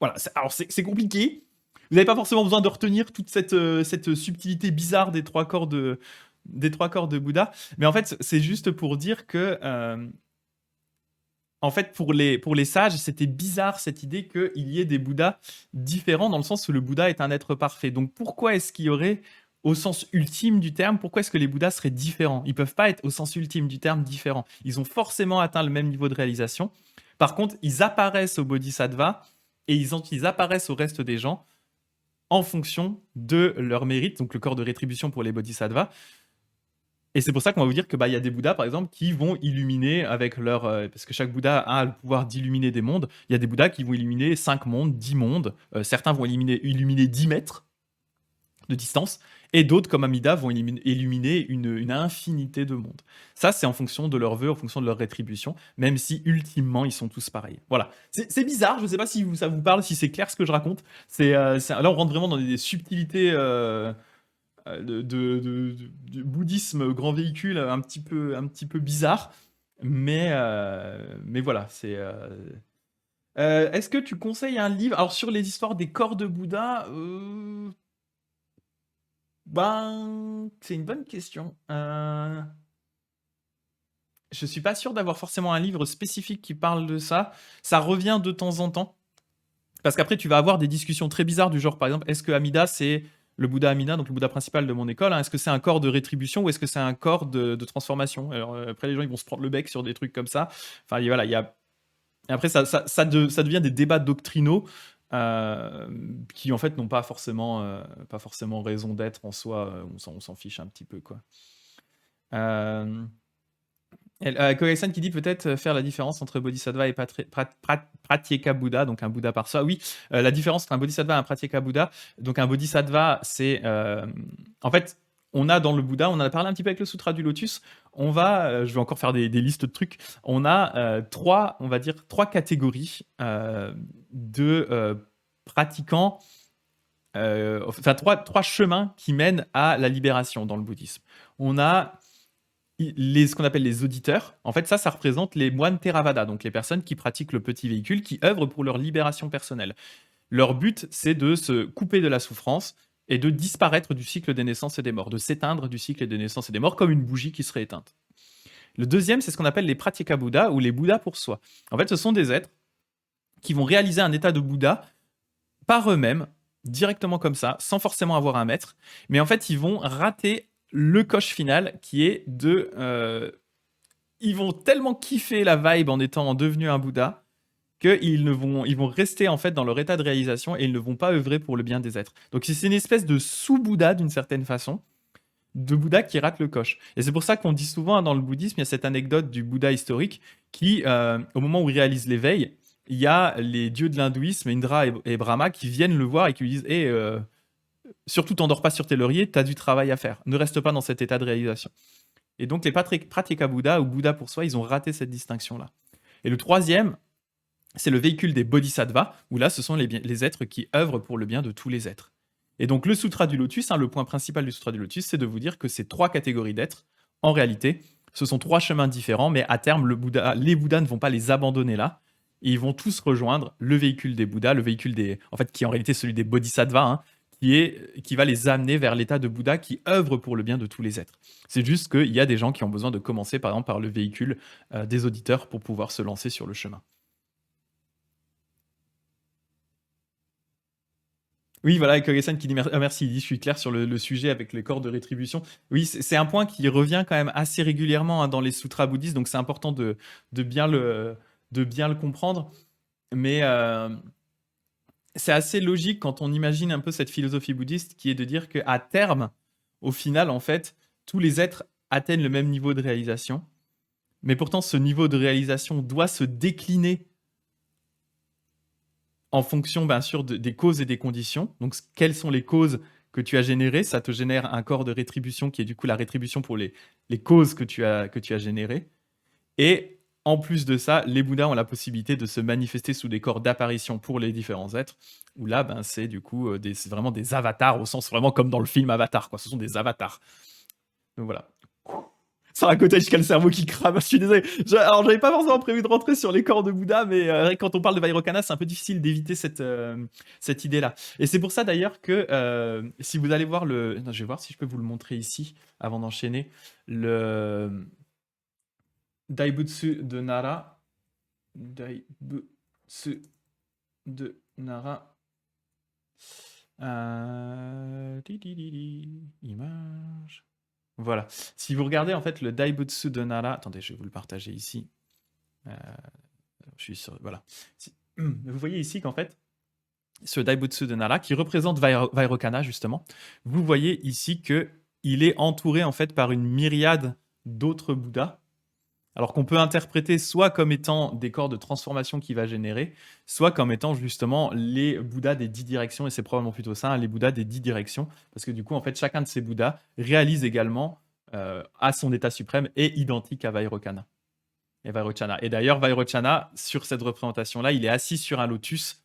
Voilà, alors c'est compliqué. Vous n'avez pas forcément besoin de retenir toute cette subtilité bizarre des trois corps de Bouddha, mais en fait, c'est juste pour dire que, en fait, pour les sages, c'était bizarre cette idée qu'il y ait des Bouddhas différents, dans le sens où le Bouddha est un être parfait. Donc pourquoi est-ce qu'il y aurait, au sens ultime du terme, pourquoi est-ce que les Bouddhas seraient différents? Ils ne peuvent pas être, au sens ultime du terme, différents. Ils ont forcément atteint le même niveau de réalisation. Par contre, ils apparaissent au Bodhisattva et ils apparaissent au reste des gens en fonction de leur mérite, donc le corps de rétribution pour les Bodhisattvas. Et c'est pour ça qu'on va vous dire que y a des Bouddhas, par exemple, qui vont illuminer avec leur... parce que chaque Bouddha a le pouvoir d'illuminer des mondes. Il y a des Bouddhas qui vont illuminer 5 mondes, 10 mondes. Certains vont illuminer 10 mètres de distance. Et d'autres, comme Amida, vont illuminer une infinité de mondes. Ça, c'est en fonction de leurs vœux, en fonction de leur rétribution, même si, ultimement, ils sont tous pareils. Voilà. C'est bizarre, je ne sais pas si ça vous parle, si c'est clair ce que je raconte. Là, on rentre vraiment dans des subtilités... du bouddhisme grand véhicule un petit peu bizarre, mais voilà, est-ce que tu conseilles un livre alors sur les histoires des corps de Bouddha? C'est une bonne question. Je suis pas sûr d'avoir forcément un livre spécifique qui parle de ça. Ça revient de temps en temps. Parce qu'après, tu vas avoir des discussions très bizarres du genre, par exemple, est-ce que Amida, c'est le Bouddha Amida, donc le Bouddha principal de mon école, hein, est-ce que c'est un corps de rétribution ou est-ce que c'est un corps de transformation? Alors, après, les gens, ils vont se prendre le bec sur des trucs comme ça. Enfin, voilà, après, ça devient des débats doctrinaux qui, en fait, n'ont pas forcément raison d'être en soi. On s'en fiche un petit peu, quoi. Kogai-san qui dit peut-être faire la différence entre Bodhisattva et Pratyeka Bouddha, donc un Bouddha par soi. Oui, la différence entre un Bodhisattva et un Pratyeka Bouddha. Donc un Bodhisattva, c'est... en fait, on a dans le Bouddha, on en a parlé un petit peu avec le Sutra du Lotus, je vais encore faire des listes de trucs, on a trois catégories de pratiquants, enfin trois chemins qui mènent à la libération dans le bouddhisme. On a ce qu'on appelle les auditeurs. En fait, ça représente les moines Theravada, donc les personnes qui pratiquent le petit véhicule, qui œuvrent pour leur libération personnelle. Leur but, c'est de se couper de la souffrance et de disparaître du cycle des naissances et des morts, de s'éteindre du cycle des naissances et des morts comme une bougie qui serait éteinte. Le deuxième, c'est ce qu'on appelle les Pratyeka Bouddha ou les Bouddhas pour soi. En fait, ce sont des êtres qui vont réaliser un état de Bouddha par eux-mêmes, directement comme ça, sans forcément avoir un maître, mais en fait, ils vont rater le coche final qui est ils vont tellement kiffer la vibe en étant devenu un Bouddha qu'ils vont rester en fait dans leur état de réalisation et ils ne vont pas œuvrer pour le bien des êtres. Donc c'est une espèce de sous-Bouddha d'une certaine façon, de Bouddha qui rate le coche. Et c'est pour ça qu'on dit souvent dans le bouddhisme, il y a cette anecdote du Bouddha historique qui, au moment où il réalise l'éveil, il y a les dieux de l'hindouisme, Indra et Brahma, qui viennent le voir et qui lui disent surtout, t'endors pas sur tes lauriers, t'as du travail à faire. Ne reste pas dans cet état de réalisation. Et donc, les Pratyeka Bouddha ou Bouddha pour soi, ils ont raté cette distinction-là. Et le troisième, c'est le véhicule des Bodhisattvas, où là, ce sont les êtres qui œuvrent pour le bien de tous les êtres. Et donc, le Sutra du Lotus, le point principal du Sutra du Lotus, c'est de vous dire que ces trois catégories d'êtres, en réalité, Ce sont 3 chemins différents, mais à terme, les Bouddhas ne vont pas les abandonner là. Et ils vont tous rejoindre le véhicule des Bouddhas, le véhicule en fait, qui est en réalité celui des Bodhisattvas, hein, qui va les amener vers l'état de Bouddha qui œuvre pour le bien de tous les êtres. C'est juste qu'il y a des gens qui ont besoin de commencer, par exemple, par le véhicule des auditeurs pour pouvoir se lancer sur le chemin. Oui, voilà, Koge-san qui dit merci, il dit je suis clair sur le sujet avec les corps de rétribution. Oui, c'est un point qui revient quand même assez régulièrement hein, dans les sutras bouddhistes, donc c'est important de bien le comprendre. Mais c'est assez logique quand on imagine un peu cette philosophie bouddhiste qui est de dire qu'à terme, au final, en fait, tous les êtres atteignent le même niveau de réalisation. Mais pourtant, ce niveau de réalisation doit se décliner en fonction, bien sûr, des causes et des conditions. Donc, quelles sont les causes que tu as générées? Ça te génère un corps de rétribution qui est du coup la rétribution pour les causes que tu as générées. Et en plus de ça, les Bouddhas ont la possibilité de se manifester sous des corps d'apparition pour les différents êtres, où là, ben, c'est du coup c'est vraiment des avatars, au sens vraiment comme dans le film Avatar, quoi. Ce sont des avatars. Donc voilà. Sarah Cottage qui a le cerveau qui crame, je suis désolé. Alors, j'avais pas forcément prévu de rentrer sur les corps de Bouddha, mais quand on parle de Vairocana, c'est un peu difficile d'éviter cette idée-là. Et c'est pour ça d'ailleurs que si vous allez voir le. Non, je vais voir si je peux vous le montrer ici, avant d'enchaîner. Le Daibutsu de Nara. Daibutsu de Nara. Image. Voilà. Si vous regardez en fait le Daibutsu de Nara, attendez, je vais vous le partager ici. Je suis sur, voilà. Vous voyez ici qu'en fait, ce Daibutsu de Nara, qui représente Vairocana justement, vous voyez ici que il est entouré en fait par une myriade d'autres Bouddhas. Alors qu'on peut interpréter soit comme étant des corps de transformation qu'il va générer, soit comme étant justement les Bouddhas des 10 directions, et c'est probablement plutôt ça, hein, les Bouddhas des 10 directions, parce que du coup, en fait, chacun de ces Bouddhas réalise également à son état suprême et identique à Vairocana. Et Vairochana. Et d'ailleurs, Vairochana, sur cette représentation-là, il est assis sur un lotus.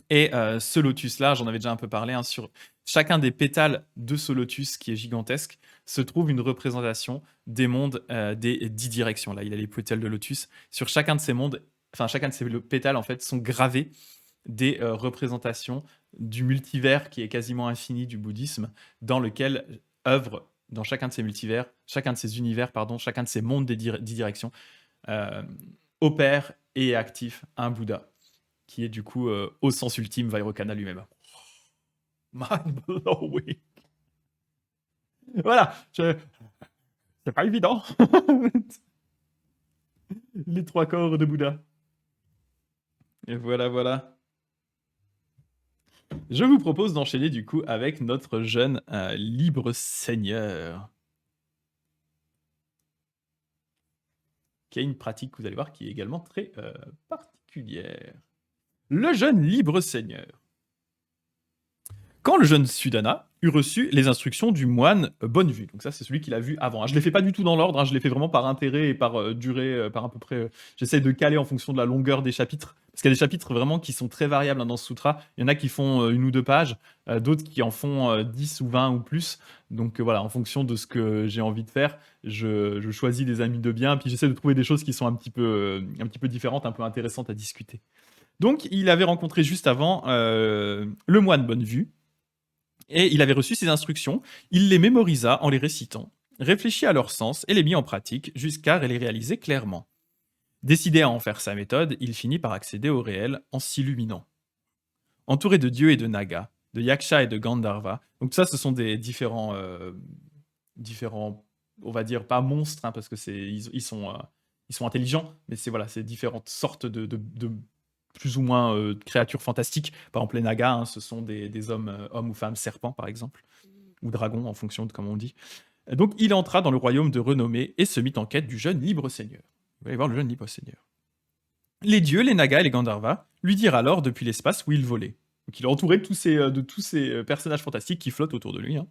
Et ce lotus-là, j'en avais déjà un peu parlé, hein, sur chacun des pétales de ce lotus qui est gigantesque, se trouve une représentation des mondes des 10 directions. Là, il a les pétales de lotus. Sur chacun de ces mondes, enfin, chacun de ces pétales, en fait, sont gravés des représentations du multivers qui est quasiment infini du bouddhisme, dans lequel œuvre, dans chacun de ces multivers, chacun de ces univers, pardon, chacun de ces mondes des 10 directions, opère et est actif un Bouddha, qui est du coup, au sens ultime, Vairocana lui-même. Mind blowing. Voilà, c'est pas évident. Les 3 corps de Bouddha. Et voilà, voilà. Je vous propose d'enchaîner du coup avec notre jeune libre seigneur. Qui a une pratique, vous allez voir, qui est également très particulière. Le jeune libre seigneur. Quand le jeune Sudana eut reçu les instructions du moine Bonnevue, donc ça c'est celui qu'il a vu avant. Je ne les fais pas du tout dans l'ordre, je les fais vraiment par intérêt et par durée, par à peu près. J'essaie de caler en fonction de la longueur des chapitres, parce qu'il y a des chapitres vraiment qui sont très variables hein, dans ce sutra. Il y en a qui font 1 ou 2 pages, d'autres qui en font 10 ou 20 ou plus. Donc voilà, en fonction de ce que j'ai envie de faire, je choisis des amis de bien, puis j'essaie de trouver des choses qui sont un petit peu différentes, un peu intéressantes à discuter. Donc il avait rencontré juste avant le moine Bonnevue, et il avait reçu ses instructions, il les mémorisa en les récitant, réfléchit à leur sens et les mit en pratique jusqu'à les réaliser clairement. Décidé à en faire sa méthode, il finit par accéder au réel en s'illuminant. Entouré de dieux et de nagas, de yaksha et de gandharva, donc ça ce sont des différents, on va dire pas monstres, hein, parce que ils sont intelligents, mais c'est différentes sortes de plus ou moins créatures fantastiques. Par exemple, les nagas, hein, ce sont des hommes, hommes ou femmes serpents, par exemple, ou dragons, en fonction de comment on dit. Donc, il entra dans le royaume de renommée et se mit en quête du jeune libre seigneur. Vous allez voir le jeune libre seigneur. Les dieux, les nagas et les gandharvas lui dirent alors depuis l'espace où il volait. Donc, il est entouré de tous ces personnages fantastiques qui flottent autour de lui. Hein.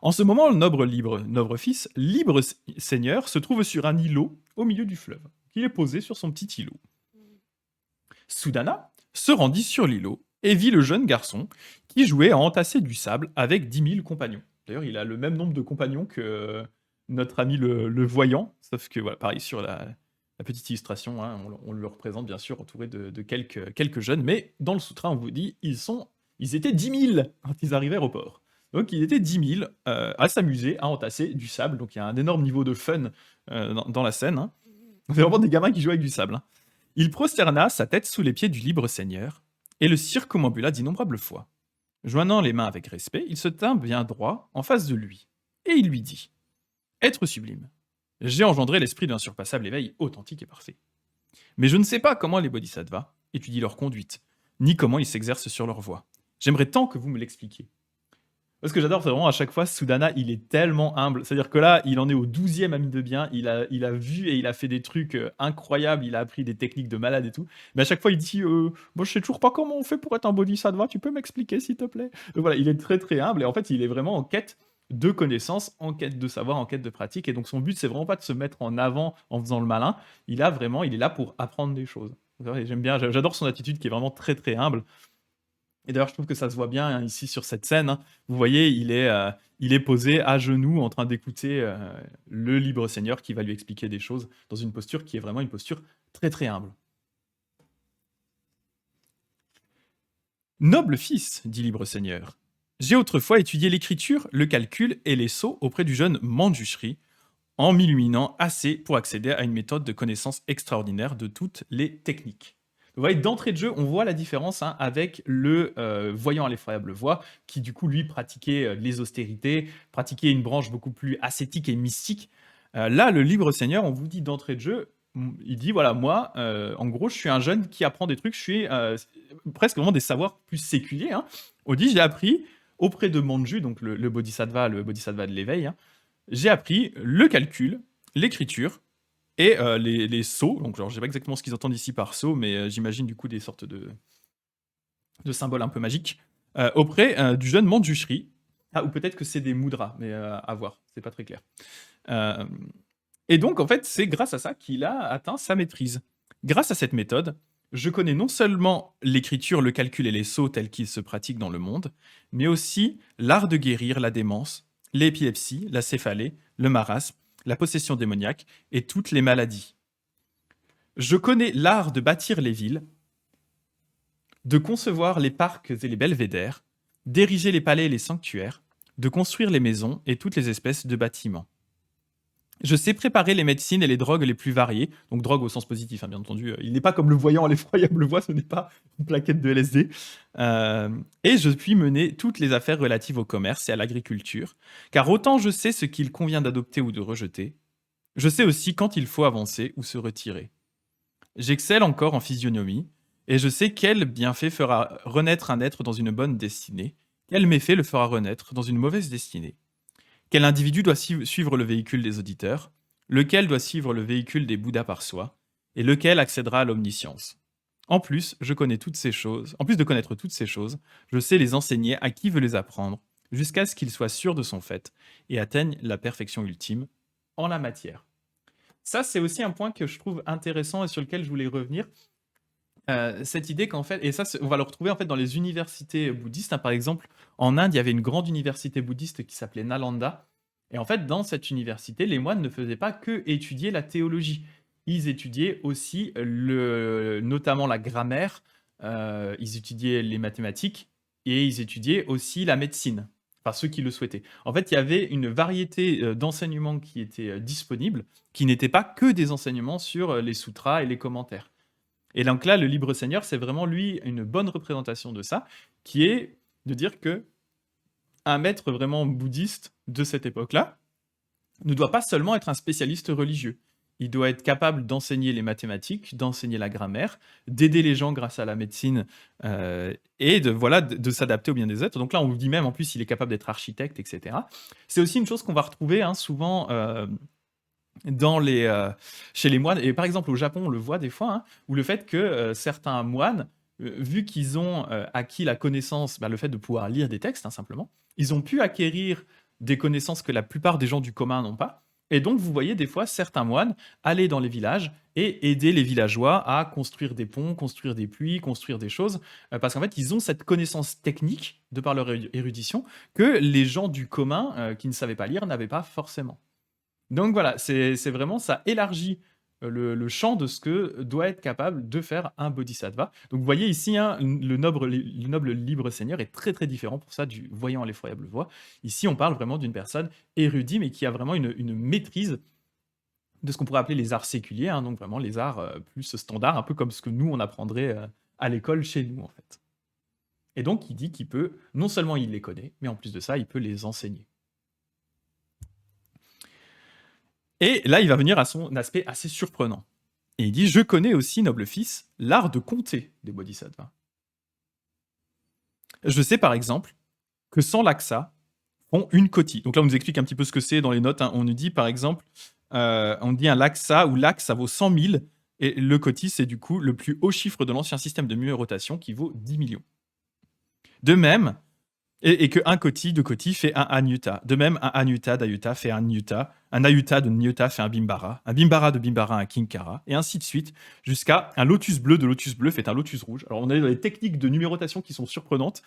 En ce moment, le noble fils, libre seigneur, se trouve sur un îlot au milieu du fleuve. Il est posé sur son petit îlot. Sudana se rendit sur l'îlot et vit le jeune garçon qui jouait à entasser du sable avec 10 000 compagnons. D'ailleurs, il a le même nombre de compagnons que notre ami le voyant, sauf que voilà, pareil sur la petite illustration, hein, on le représente bien sûr entouré de quelques jeunes, mais dans le sous-train, on vous dit, ils étaient 10 000 quand ils arrivèrent au port. Donc ils étaient 10 000 à s'amuser, à entasser du sable. Donc il y a un énorme niveau de fun dans la scène, hein. C'est vraiment des gamins qui jouent avec du sable, hein. Il prosterna sa tête sous les pieds du libre seigneur et le circumambula d'innombrables fois. Joignant les mains avec respect, il se tint bien droit en face de lui, et il lui dit: Être sublime, j'ai engendré l'esprit d'un surpassable éveil authentique et parfait. Mais je ne sais pas comment les bodhisattvas étudient leur conduite, ni comment ils s'exercent sur leur voie. J'aimerais tant que vous me l'expliquiez. Ce que j'adore, c'est vraiment à chaque fois, Sudana, il est tellement humble. C'est-à-dire que là, il en est au 12e ami de bien. Il a vu et il a fait des trucs incroyables. Il a appris des techniques de malade et tout. Mais à chaque fois, il dit moi, je sais toujours pas comment on fait pour être un bodhisattva. Tu peux m'expliquer, s'il te plaît? Donc voilà, il est très très humble. Et en fait, il est vraiment en quête de connaissances, en quête de savoir, en quête de pratique. Et donc, son but, c'est vraiment pas de se mettre en avant en faisant le malin. Il est là pour apprendre des choses. J'aime bien, j'adore son attitude qui est vraiment très très humble. Et d'ailleurs, je trouve que ça se voit bien hein, ici sur cette scène, hein. Vous voyez, il est posé à genoux en train d'écouter le libre seigneur qui va lui expliquer des choses dans une posture qui est vraiment une posture très très humble. Noble fils, dit libre seigneur, j'ai autrefois étudié l'écriture, le calcul et les sceaux auprès du jeune Manjushri, en m'illuminant assez pour accéder à une méthode de connaissance extraordinaire de toutes les techniques. Vous voyez, d'entrée de jeu, on voit la différence hein, avec le voyant à l'effroyable voix, qui du coup, lui, pratiquait les austérités, pratiquait une branche beaucoup plus ascétique et mystique. Là, le libre seigneur, on vous dit d'entrée de jeu, il dit, voilà, moi, en gros, je suis un jeune qui apprend des trucs, je suis presque vraiment des savoirs plus séculiers. Hein. On dit, j'ai appris auprès de Manju, donc le bodhisattva de l'éveil, hein, j'ai appris le calcul, l'écriture et les sceaux. Donc, genre, je sais pas exactement ce qu'ils entendent ici par sceaux, mais j'imagine du coup des sortes de symboles un peu magiques auprès du jeune Manjushri. Ah, ou peut-être que c'est des mudras, mais à voir, c'est pas très clair. Euh, et donc, en fait, c'est grâce à ça qu'il a atteint sa maîtrise. Grâce à cette méthode, je connais non seulement l'écriture, le calcul et les sceaux tels qu'ils se pratiquent dans le monde, mais aussi l'art de guérir la démence, l'épilepsie, la céphalée, le marasme, la possession démoniaque et toutes les maladies. Je connais l'art de bâtir les villes, de concevoir les parcs et les belvédères, d'ériger les palais et les sanctuaires, de construire les maisons et toutes les espèces de bâtiments. Je sais préparer les médecines et les drogues les plus variées, donc drogue au sens positif, hein, bien entendu. Il n'est pas comme le voyant à l'effroyable voix, ce n'est pas une plaquette de LSD. Et je puis mener toutes les affaires relatives au commerce et à l'agriculture, car autant je sais ce qu'il convient d'adopter ou de rejeter, je sais aussi quand il faut avancer ou se retirer. J'excelle encore en physionomie, et je sais quel bienfait fera renaître un être dans une bonne destinée, quel méfait le fera renaître dans une mauvaise destinée. Quel individu doit suivre le véhicule des auditeurs, lequel doit suivre le véhicule des Bouddhas par soi, et lequel accédera à l'omniscience. En plus, je connais toutes ces choses. En plus de connaître toutes ces choses, je sais les enseigner à qui veut les apprendre, jusqu'à ce qu'il soit sûr de son fait et atteigne la perfection ultime en la matière. Ça, c'est aussi un point que je trouve intéressant et sur lequel je voulais revenir. Cette idée qu'en fait, et ça, on va le retrouver en fait dans les universités bouddhistes. Hein. Par exemple, en Inde, il y avait une grande université bouddhiste qui s'appelait Nalanda. Et en fait, dans cette université, les moines ne faisaient pas que étudier la théologie. Ils étudiaient aussi notamment la grammaire, ils étudiaient les mathématiques et ils étudiaient aussi la médecine, enfin ceux qui le souhaitaient. En fait, il y avait une variété d'enseignements qui étaient disponibles, qui n'étaient pas que des enseignements sur les sutras et les commentaires. Et donc là, le libre seigneur, c'est vraiment lui une bonne représentation de ça, qui est de dire que un maître vraiment bouddhiste de cette époque-là ne doit pas seulement être un spécialiste religieux. Il doit être capable d'enseigner les mathématiques, d'enseigner la grammaire, d'aider les gens grâce à la médecine et de s'adapter au bien des êtres. Donc là, on vous dit même, en plus, il est capable d'être architecte, etc. C'est aussi une chose qu'on va retrouver hein, souvent chez les moines. Et par exemple, au Japon, on le voit des fois, hein, où le fait que certains moines, vu qu'ils ont acquis la connaissance, le fait de pouvoir lire des textes, hein, simplement, ils ont pu acquérir des connaissances que la plupart des gens du commun n'ont pas. Et donc, vous voyez des fois certains moines aller dans les villages et aider les villageois à construire des ponts, construire des puits, construire des choses, parce qu'en fait, ils ont cette connaissance technique, de par leur érudition, que les gens du commun qui ne savaient pas lire n'avaient pas forcément. Donc voilà, c'est vraiment, ça élargit le champ de ce que doit être capable de faire un bodhisattva. Donc vous voyez ici, hein, le noble libre seigneur est très très différent pour ça du voyant à l'effroyable voix. Ici, on parle vraiment d'une personne érudite, mais qui a vraiment une maîtrise de ce qu'on pourrait appeler les arts séculiers, hein, donc vraiment les arts plus standards, un peu comme ce que nous, on apprendrait à l'école chez nous, en fait. Et donc, il dit qu'il peut, non seulement il les connaît, mais en plus de ça, il peut les enseigner. Et là, il va venir à son aspect assez surprenant. Et il dit, je connais aussi, noble fils, l'art de compter des bodhisattvas. Je sais par exemple que 100 lakshas font une koti. Donc là, on nous explique un petit peu ce que c'est dans les notes, hein. On nous dit par exemple, on dit un laksa ou lak, ça vaut 100 000. Et le koti, c'est du coup le plus haut chiffre de l'ancien système de numérotation qui vaut 10 millions. De même, et que un koti de koti fait un anyuta. De même, un anyuta d'ayuta fait un nyuta. Un ayuta de nyuta fait un bimbara. Un bimbara de bimbara un kinkara. Et ainsi de suite, jusqu'à un lotus bleu de lotus bleu fait un lotus rouge. Alors, on est dans les techniques de numérotation qui sont surprenantes.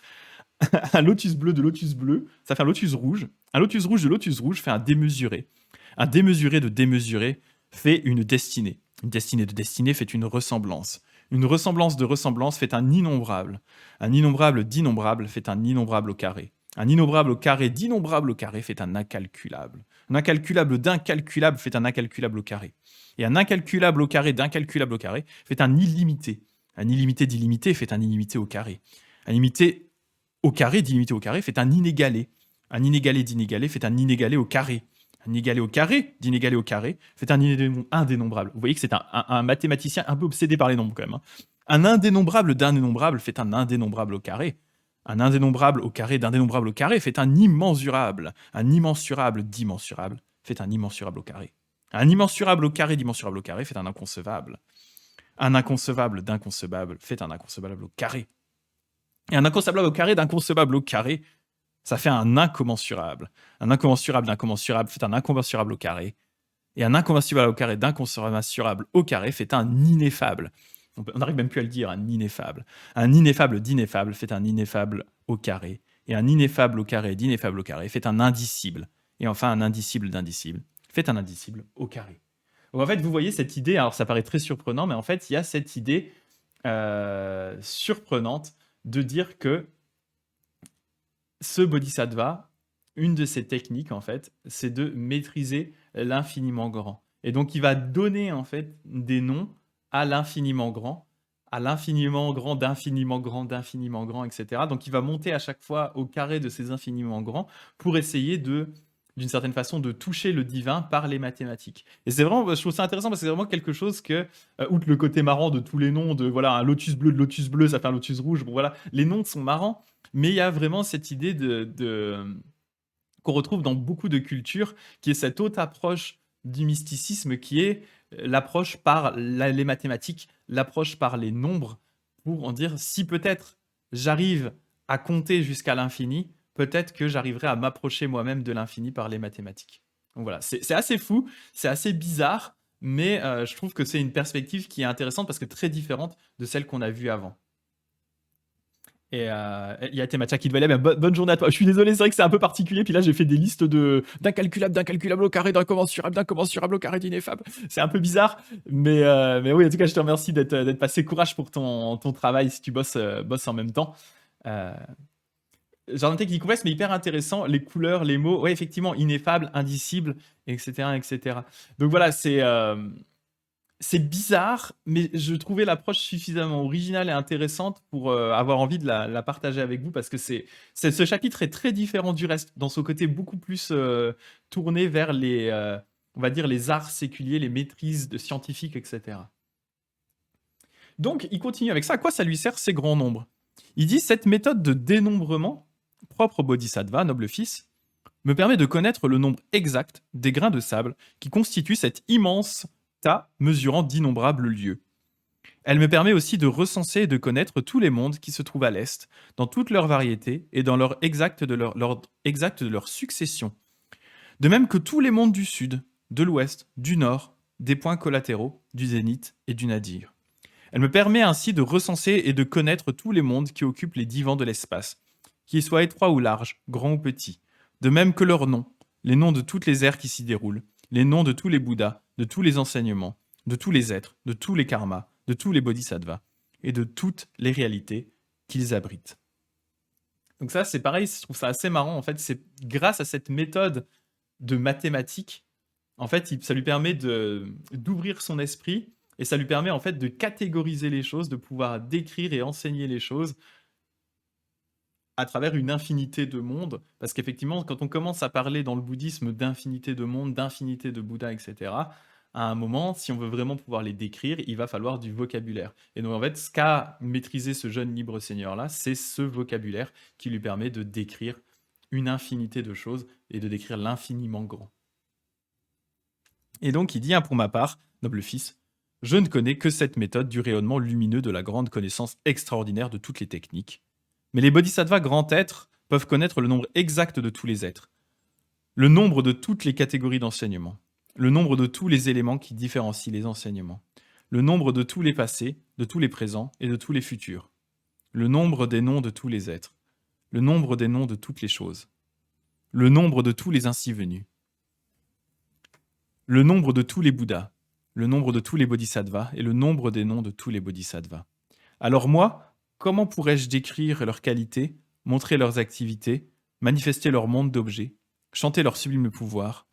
Un lotus bleu de lotus bleu, ça fait un lotus rouge. Un lotus rouge de lotus rouge fait un démesuré. Un démesuré de démesuré fait une destinée. Une destinée de destinée fait une ressemblance. Une ressemblance de ressemblance fait un innombrable. Un innombrable d'innombrable fait un innombrable au carré. Un innombrable au carré d'innombrable au carré fait un incalculable. Un incalculable d'incalculable fait un incalculable au carré. Et un incalculable au carré d'incalculable au carré fait un illimité. Un illimité d'illimité fait un illimité au carré. Un illimité au carré d'illimité au carré fait un inégalé. Un inégalé d'inégalé fait un inégalé au carré. Un inégalé au carré d'inégalé au carré fait un indénombrable. Vous voyez que c'est un mathématicien un peu obsédé par les nombres quand même, hein. Un indénombrable d'un dénombrable fait un indénombrable au carré. Un indénombrable au carré d'un dénombrable au carré fait un immensurable. Un immensurable d'immensurable fait un immensurable au carré. Un immensurable au carré d'immensurable au carré fait un inconcevable. Un inconcevable d'inconcevable fait un inconcevable au carré. Et un inconcevable au carré d'inconcevable au carré, ça fait un incommensurable. Un incommensurable d'incommensurable fait un incommensurable au carré. Et un incommensurable au carré d'incommensurable au carré fait un ineffable. On n'arrive même plus à le dire, un ineffable. Un ineffable d'ineffable fait un ineffable au carré. Et un ineffable au carré d'ineffable au carré fait un indicible. Et enfin, un indicible d'indicible fait un indicible au carré. Donc en fait, vous voyez cette idée, alors ça paraît très surprenant, mais en fait, il y a cette idée surprenante de dire que ce bodhisattva, une de ses techniques, en fait, c'est de maîtriser l'infiniment grand. Et donc, il va donner, en fait, des noms à l'infiniment grand, d'infiniment grand, etc. Donc, il va monter à chaque fois au carré de ces infiniment grands pour essayer d'une certaine façon, de toucher le divin par les mathématiques. Et c'est vraiment, je trouve ça intéressant parce que c'est vraiment quelque chose que, outre le côté marrant de tous les noms, de voilà, un lotus bleu de lotus bleu, ça fait un lotus rouge, bon voilà, les noms sont marrants, mais il y a vraiment cette idée qu'on retrouve dans beaucoup de cultures, qui est cette autre approche du mysticisme, qui est l'approche par les mathématiques, l'approche par les nombres, pour en dire, si peut-être j'arrive à compter jusqu'à l'infini, peut-être que j'arriverai à m'approcher moi-même de l'infini par les mathématiques. Donc voilà, c'est assez fou, c'est assez bizarre, mais je trouve que c'est une perspective qui est intéressante parce que très différente de celle qu'on a vue avant. Et il y a Temacha qui te valait, bonne journée à toi. Je suis désolé, c'est vrai que c'est un peu particulier. Puis là, j'ai fait des listes d'incalculable au carré, d'incommensurable au carré d'ineffable. C'est un peu bizarre, mais oui, en tout cas, je te remercie d'être passé. Courage pour ton travail si tu bosses en même temps. Jardin technique complexe, mais hyper intéressant. Les couleurs, les mots, ouais, effectivement, ineffable, indicible, etc., etc. Donc voilà, c'est bizarre, mais je trouvais l'approche suffisamment originale et intéressante pour avoir envie de la partager avec vous, parce que ce chapitre est très différent du reste, dans son côté beaucoup plus tourné vers on va dire, les arts séculiers, les maîtrises de scientifiques, etc. Donc, il continue avec ça. À quoi ça lui sert ces grands nombres? Il dit, cette méthode de dénombrement, propre au Bodhisattva, noble fils, me permet de connaître le nombre exact des grains de sable qui constituent cet immense tas mesurant d'innombrables lieux. Elle me permet aussi de recenser et de connaître tous les mondes qui se trouvent à l'Est, dans toute leur variété et dans l'ordre exact de leur succession. De même que tous les mondes du Sud, de l'Ouest, du Nord, des points collatéraux, du Zénith et du Nadir. Elle me permet ainsi de recenser et de connaître tous les mondes qui occupent les divans de l'espace, qu'ils soient étroits ou larges, grands ou petits, de même que leurs noms, les noms de toutes les ères qui s'y déroulent, les noms de tous les Bouddhas, de tous les enseignements, de tous les êtres, de tous les karmas, de tous les bodhisattvas et de toutes les réalités qu'ils abritent. Donc ça, c'est pareil, je trouve ça assez marrant. En fait, c'est grâce à cette méthode de mathématiques, en fait, ça lui permet d'ouvrir son esprit et ça lui permet en fait de catégoriser les choses, de pouvoir décrire et enseigner les choses à travers une infinité de mondes. Parce qu'effectivement, quand on commence à parler dans le bouddhisme d'infinité de mondes, d'infinité de Bouddhas, etc., à un moment, si on veut vraiment pouvoir les décrire, il va falloir du vocabulaire. Et donc, en fait, ce qu'a maîtrisé ce jeune libre seigneur-là, c'est ce vocabulaire qui lui permet de décrire une infinité de choses et de décrire l'infiniment grand. Et donc, il dit, hein, pour ma part, noble fils, je ne connais que cette méthode du rayonnement lumineux de la grande connaissance extraordinaire de toutes les techniques. Mais les bodhisattvas grands êtres peuvent connaître le nombre exact de tous les êtres, le nombre de toutes les catégories d'enseignement, le nombre de tous les éléments qui différencient les enseignements, le nombre de tous les passés, de tous les présents et de tous les futurs, le nombre des noms de tous les êtres, le nombre des noms de toutes les choses, le nombre de tous les ainsi venus, le nombre de tous les Bouddhas, le nombre de tous les bodhisattvas et le nombre des noms de tous les bodhisattvas. Alors moi, comment pourrais-je décrire leurs qualités, montrer leurs activités, manifester leur monde d'objets, chanter leur sublime pouvoir,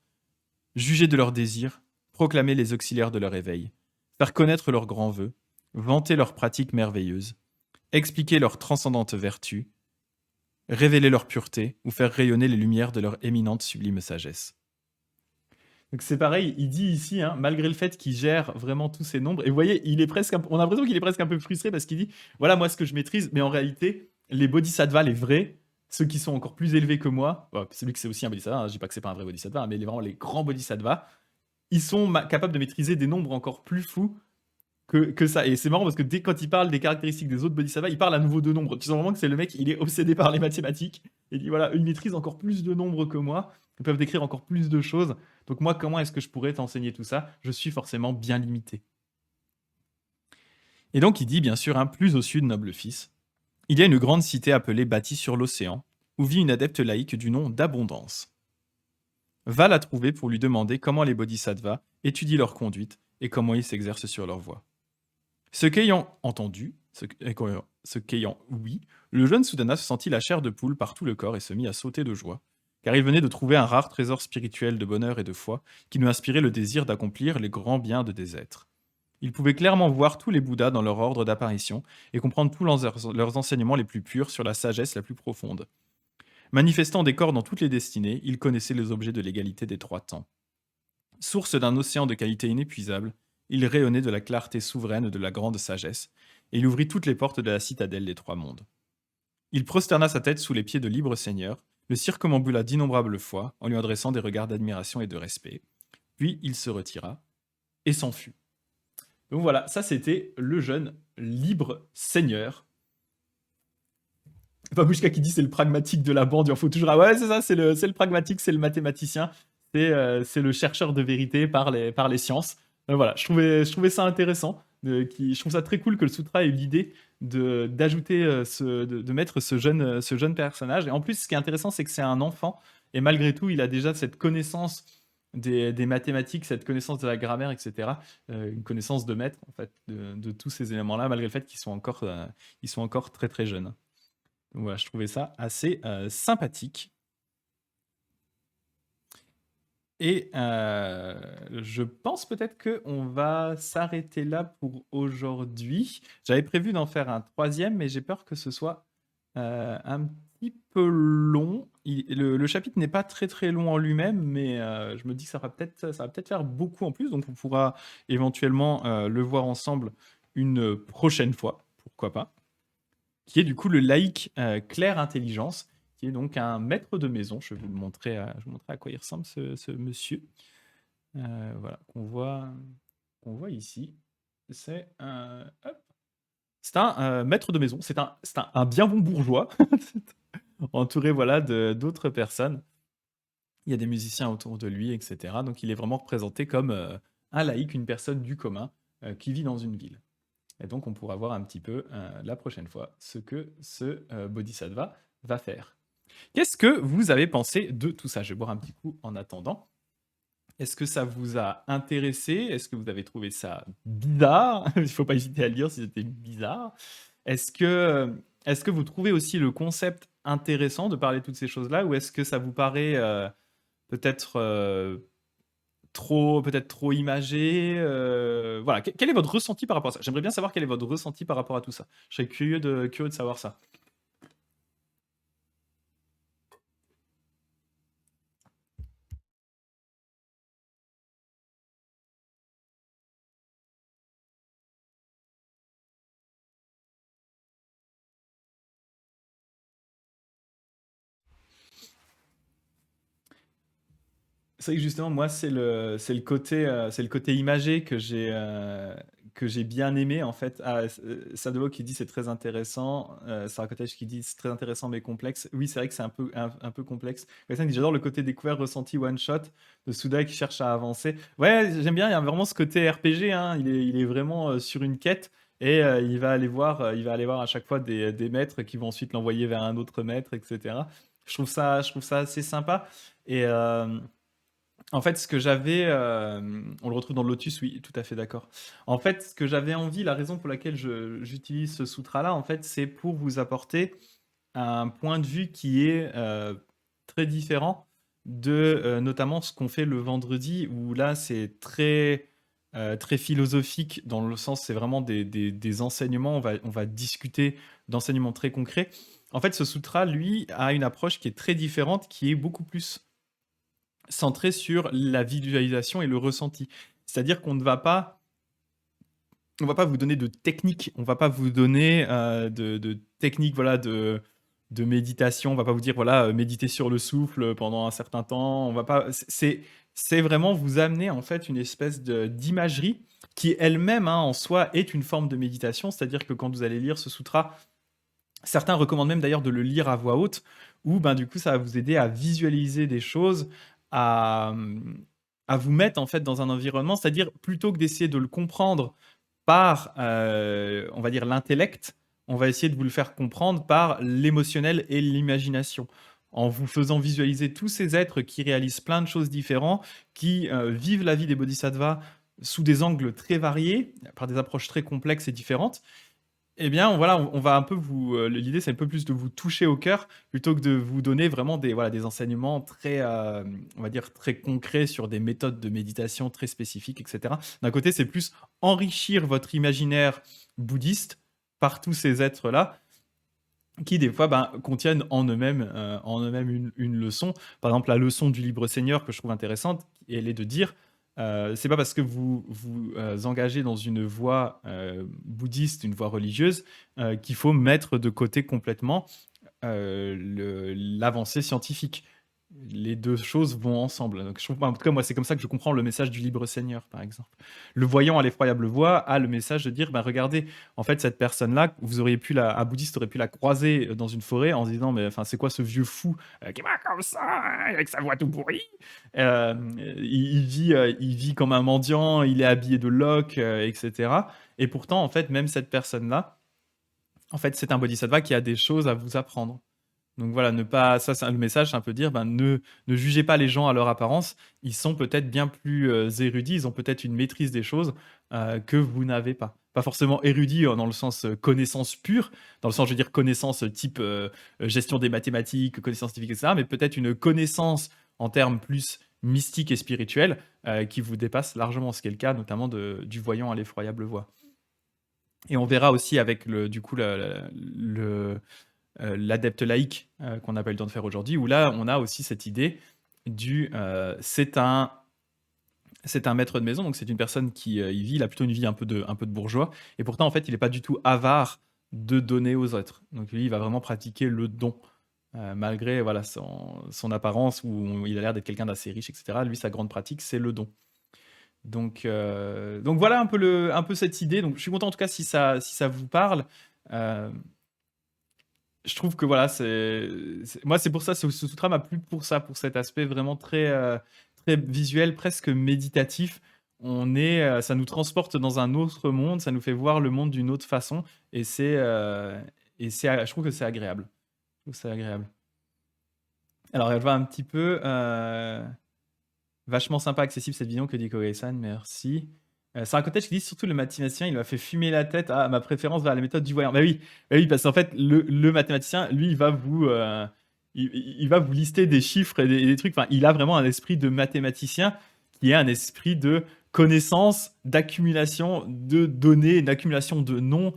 juger de leurs désirs, proclamer les auxiliaires de leur éveil, faire connaître leurs grands vœux, vanter leurs pratiques merveilleuses, expliquer leurs transcendantes vertus, révéler leur pureté ou faire rayonner les lumières de leur éminente sublime sagesse. Donc c'est pareil, il dit ici, hein, malgré le fait qu'il gère vraiment tous ces nombres, et vous voyez, on a l'impression qu'il est presque un peu frustré parce qu'il dit, voilà moi ce que je maîtrise, mais en réalité, les bodhisattvas, les vrais, ceux qui sont encore plus élevés que moi, celui que c'est aussi un bodhisattva, hein, je dis pas que c'est pas un vrai bodhisattva, hein, mais vraiment les grands bodhisattvas, ils sont capables de maîtriser des nombres encore plus fous que ça. Et c'est marrant parce que dès quand il parle des caractéristiques des autres bodhisattvas, il parle à nouveau de nombres. Tu sens vraiment que c'est le mec, il est obsédé par les mathématiques. Et il dit voilà, ils maîtrisent encore plus de nombres que moi, ils peuvent décrire encore plus de choses. Donc moi, comment est-ce que je pourrais t'enseigner tout ça? Je suis forcément bien limité. Et donc il dit bien sûr, hein, plus au sud, noble fils, il y a une grande cité appelée bâtie sur l'océan, où vit une adepte laïque du nom d'Abondance. Va la trouver pour lui demander comment les bodhisattvas étudient leur conduite et comment ils s'exercent sur leur voie. Ce qu'ayant entendu, ce qu'ayant oui, le jeune Sudana se sentit la chair de poule par tout le corps et se mit à sauter de joie, car il venait de trouver un rare trésor spirituel de bonheur et de foi qui lui inspirait le désir d'accomplir les grands biens de des êtres. Il pouvait clairement voir tous les Bouddhas dans leur ordre d'apparition et comprendre tous leurs enseignements les plus purs sur la sagesse la plus profonde. Manifestant des corps dans toutes les destinées, il connaissait les objets de l'égalité des trois temps. Source d'un océan de qualité inépuisable, il rayonnait de la clarté souveraine de la grande sagesse, et il ouvrit toutes les portes de la citadelle des trois mondes. Il prosterna sa tête sous les pieds de Libre Seigneur, le circumambula d'innombrables fois, en lui adressant des regards d'admiration et de respect. Puis il se retira et s'en fut. Donc voilà, ça c'était le jeune Libre Seigneur. Babushka qui dit c'est le pragmatique de la bande, il en faut toujours... Ah ouais, c'est ça, c'est le pragmatique, c'est le mathématicien, c'est le chercheur de vérité par les sciences. Voilà, je trouvais ça intéressant. Je trouve ça très cool que le sutra ait eu l'idée d'ajouter, de mettre ce jeune personnage. Et en plus, ce qui est intéressant, c'est que c'est un enfant. Et malgré tout, il a déjà cette connaissance des mathématiques, cette connaissance de la grammaire, etc. Une connaissance de maître, en fait, de tous ces éléments-là, malgré le fait qu'ils sont encore très très jeunes. Donc voilà, je trouvais ça assez sympathique. Et je pense peut-être qu'on va s'arrêter là pour aujourd'hui. J'avais prévu d'en faire un troisième, mais j'ai peur que ce soit un petit peu long. Le chapitre n'est pas très très long en lui-même, mais je me dis que ça va peut-être faire beaucoup en plus, donc on pourra éventuellement le voir ensemble une prochaine fois, pourquoi pas. Qui est du coup le laïc Claire Intelligence, qui est donc un maître de maison. Je vais vous montrer à quoi il ressemble ce monsieur. Voilà, qu'on voit ici. C'est un maître de maison, c'est un bien bon bourgeois, entouré voilà, d'autres personnes. Il y a des musiciens autour de lui, etc. Donc il est vraiment représenté comme un laïc, une personne du commun qui vit dans une ville. Et donc, on pourra voir un petit peu la prochaine fois ce que ce Bodhisattva va faire. Qu'est-ce que vous avez pensé de tout ça? Je vais boire un petit coup en attendant. Est-ce que ça vous a intéressé? Est-ce que vous avez trouvé ça bizarre? Il faut pas hésiter à le dire si c'était bizarre. Est-ce que, est-ce que vous trouvez aussi le concept intéressant de parler de toutes ces choses-là ou est-ce que ça vous paraît peut-être peut-être trop imagé? Voilà, quel est votre ressenti par rapport à ça? J'aimerais bien savoir quel est votre ressenti par rapport à tout ça. Je serais curieux de savoir ça. C'est vrai que justement, moi, c'est le côté imagé que j'ai bien aimé, en fait. Ah, Sadhguru qui dit c'est très intéressant, Sarah Cottage qui dit c'est très intéressant mais complexe. Oui, c'est vrai que c'est un peu complexe. Quelqu'un qui dit j'adore le côté découvert, ressenti, one shot de Souda qui cherche à avancer. Ouais, j'aime bien, il y a vraiment ce côté RPG, hein. Il est vraiment sur une quête et il va aller voir à chaque fois des maîtres qui vont ensuite l'envoyer vers un autre maître, etc. Je trouve ça assez sympa. Et, en fait, ce que j'avais, on le retrouve dans le Lotus, oui, tout à fait d'accord. En fait, ce que j'avais envie, la raison pour laquelle j'utilise ce sutra-là, en fait, c'est pour vous apporter un point de vue qui est très différent de notamment ce qu'on fait le vendredi, où là, c'est très philosophique, dans le sens, c'est vraiment des enseignements, on va discuter d'enseignements très concrets. En fait, ce sutra, lui, a une approche qui est très différente, qui est beaucoup plus centré sur la visualisation et le ressenti. C'est-à-dire qu'on ne va pas, on va pas vous donner de technique, on va pas vous donner de technique, voilà, de méditation, on va pas vous dire, voilà, méditer sur le souffle pendant un certain temps, on va pas, c'est vraiment vous amener en fait une espèce d'imagerie qui elle-même hein, en soi est une forme de méditation, c'est-à-dire que quand vous allez lire ce sutra, certains recommandent même d'ailleurs de le lire à voix haute, où ben, du coup ça va vous aider à visualiser des choses, à, à vous mettre en fait dans un environnement, c'est-à-dire plutôt que d'essayer de le comprendre par, on va dire, l'intellect, on va essayer de vous le faire comprendre par l'émotionnel et l'imagination. En vous faisant visualiser tous ces êtres qui réalisent plein de choses différentes, qui vivent la vie des bodhisattvas sous des angles très variés, par des approches très complexes et différentes, eh bien, voilà, on va un peu vous. L'idée, c'est un peu plus de vous toucher au cœur plutôt que de vous donner vraiment voilà, des enseignements très, on va dire, très concrets sur des méthodes de méditation très spécifiques, etc. D'un côté, c'est plus enrichir votre imaginaire bouddhiste par tous ces êtres-là qui, des fois, ben, contiennent en eux-mêmes une leçon. Par exemple, la leçon du libre Seigneur que je trouve intéressante, elle est de dire c'est pas parce que vous vous engagez dans une voie bouddhiste, une voie religieuse, qu'il faut mettre de côté complètement l'avancée scientifique. Les deux choses vont ensemble. Donc, je trouve, en tout cas, moi, c'est comme ça que je comprends le message du libre Seigneur, par exemple. Le voyant à l'effroyable voie a le message de dire, bah, regardez, en fait, cette personne-là, un bouddhiste aurait pu la croiser dans une forêt en se disant, mais enfin, c'est quoi ce vieux fou qui va comme ça, hein, avec sa voix tout pourrie. Euh, il vit comme un mendiant, il est habillé de loques, etc. Et pourtant, en fait, même cette personne-là, en fait, c'est un bodhisattva qui a des choses à vous apprendre. Donc voilà, ne pas, ça c'est le message, c'est un peu dire, ben, ne jugez pas les gens à leur apparence, ils sont peut-être bien plus érudits, ils ont peut-être une maîtrise des choses que vous n'avez pas. Pas forcément érudits dans le sens connaissance pure, dans le sens, je veux dire, connaissance type gestion des mathématiques, connaissance scientifique, etc., mais peut-être une connaissance en termes plus mystiques et spirituels qui vous dépasse largement, ce qui est le cas notamment du voyant à l'effroyable voix. Et on verra aussi avec du coup, l'adepte laïque qu'on n'a pas eu le temps de faire aujourd'hui, où là, on a aussi cette idée c'est un maître de maison, donc c'est une personne qui y vit, il a plutôt une vie un peu de bourgeois, et pourtant, en fait, il n'est pas du tout avare de donner aux autres. Donc lui, il va vraiment pratiquer le don, malgré voilà, son apparence, où il a l'air d'être quelqu'un d'assez riche, etc. Lui, sa grande pratique, c'est le don. Donc voilà un peu cette idée. Donc je suis content en tout cas si ça vous parle. Euh, je trouve que voilà, moi c'est pour ça, ce sutra m'a plu pour ça, pour cet aspect vraiment très visuel, presque méditatif. Ça nous transporte dans un autre monde, ça nous fait voir le monde d'une autre façon, et je trouve que c'est agréable. Je trouve que c'est agréable. Alors, elle va un petit peu Vachement sympa, accessible cette vidéo que dit Kogai-san, merci. Sarah Cottage qui dit: «Surtout le mathématicien, il m'a fait fumer la tête. Ah, ma préférence va à la méthode du voyant». Bah oui, parce qu'en fait, le mathématicien, lui, il va vous lister des chiffres et des trucs. Enfin, il a vraiment un esprit de mathématicien qui est un esprit de connaissance, d'accumulation de données, d'accumulation de noms.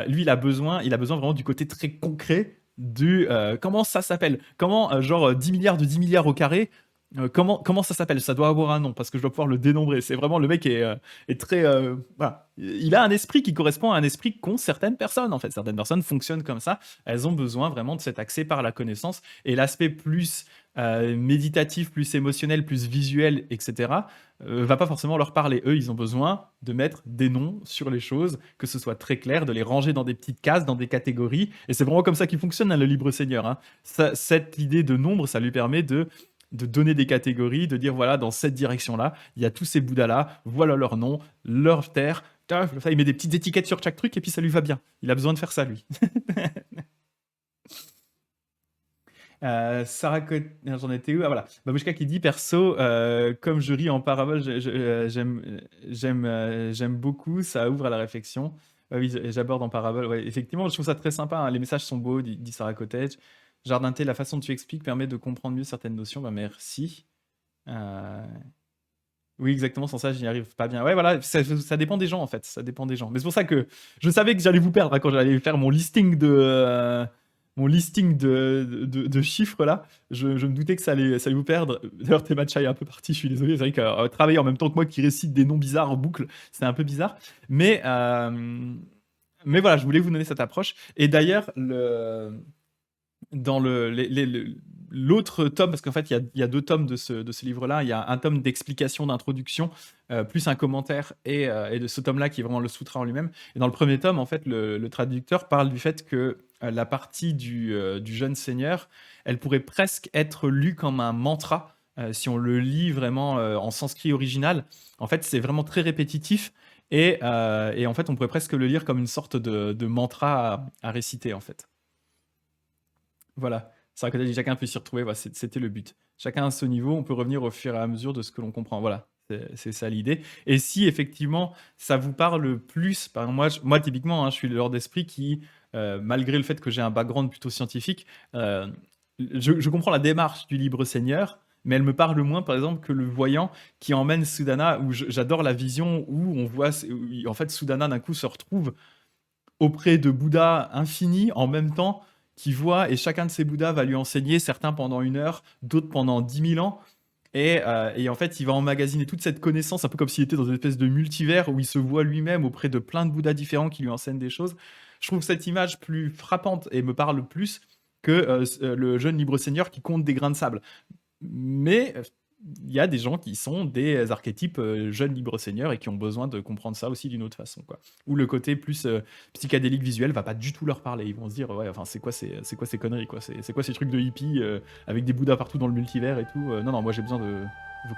Lui, il a besoin vraiment du côté très concret du comment ça s'appelle? Comment, genre, 10 milliards de 10 milliards au carré, comment ça s'appelle? Ça doit avoir un nom parce que je dois pouvoir le dénombrer. C'est vraiment le mec est très, voilà. Il a un esprit qui correspond à un esprit qu'ont certaines personnes, en fait. Certaines personnes fonctionnent comme ça. Elles ont besoin vraiment de cet accès par la connaissance et l'aspect plus, méditatif, plus émotionnel, plus visuel et cetera, va pas forcément leur parler. Eux, ils ont besoin de mettre des noms sur les choses, que ce soit très clair, de les ranger dans des petites cases, dans des catégories et c'est vraiment comme ça qu'il fonctionne, hein, le libre seigneur, hein. Cette idée de nombre, ça lui permet de donner des catégories, de dire voilà, dans cette direction-là, il y a tous ces Bouddhas-là, voilà leur nom, leur terre. Il met des petites étiquettes sur chaque truc et puis ça lui va bien. Il a besoin de faire ça, lui. Sarah j'en étais où? Ah voilà. Babushka qui dit perso, comme je ris en parabole, j'aime beaucoup, ça ouvre à la réflexion. Oui, j'aborde en parabole. Ouais, effectivement, je trouve ça très sympa, hein. Les messages sont beaux, dit Sarah Cottage. Jardin T, la façon dont tu expliques permet de comprendre mieux certaines notions. Bah, merci. Oui, exactement, sans ça, je n'y arrive pas bien. Ouais, voilà, ça dépend des gens, en fait. Ça dépend des gens. Mais c'est pour ça que je savais que j'allais vous perdre, hein, quand j'allais faire mon listing de chiffres, là. Je me doutais que ça allait vous perdre. D'ailleurs, Temacha est un peu parti, je suis désolé. C'est vrai que travailler en même temps que moi qui récite des noms bizarres en boucle, c'est un peu bizarre. Mais voilà, je voulais vous donner cette approche. Et d'ailleurs, dans l'autre tome, parce qu'en fait, il y a deux tomes de ce livre-là. Il y a un tome d'explication, d'introduction, plus un commentaire, et de ce tome-là qui est vraiment le sutra en lui-même. Et dans le premier tome, en fait, le traducteur parle du fait que la partie du jeune seigneur, elle pourrait presque être lue comme un mantra, si on le lit vraiment en sanskrit original. En fait, c'est vraiment très répétitif. Et en fait, on pourrait presque le lire comme une sorte de mantra à réciter, en fait. Voilà, c'est vrai que chacun peut s'y retrouver, voilà, c'était le but. Chacun à ce niveau, on peut revenir au fur et à mesure de ce que l'on comprend. Voilà, c'est ça l'idée. Et si effectivement ça vous parle plus, par exemple, moi typiquement, hein, je suis le genre d'esprit qui, malgré le fait que j'ai un background plutôt scientifique, je comprends la démarche du libre seigneur, mais elle me parle moins, par exemple, que le voyant qui emmène Sudana, où j'adore la vision où on voit, où, en fait, Sudana d'un coup se retrouve auprès de Bouddha infini en même temps, qui voit, et chacun de ces Bouddhas va lui enseigner, certains pendant 1 heure, d'autres pendant 10 000 ans. Et en fait, il va emmagasiner toute cette connaissance, un peu comme s'il était dans une espèce de multivers où il se voit lui-même auprès de plein de Bouddhas différents qui lui enseignent des choses. Je trouve cette image plus frappante et me parle plus que le jeune libre seigneur qui compte des grains de sable. Mais il y a des gens qui sont des archétypes jeunes libres seigneurs et qui ont besoin de comprendre ça aussi d'une autre façon, quoi. Ou le côté plus psychédélique visuel va pas du tout leur parler. Ils vont se dire ouais, enfin c'est quoi ces conneries, quoi. C'est quoi ces trucs de hippie avec des bouddhas partout dans le multivers et tout. Non, moi j'ai besoin de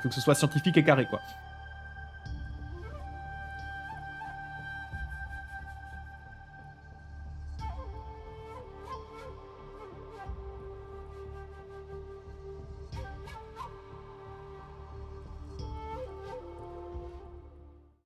faut que ce soit scientifique et carré, quoi.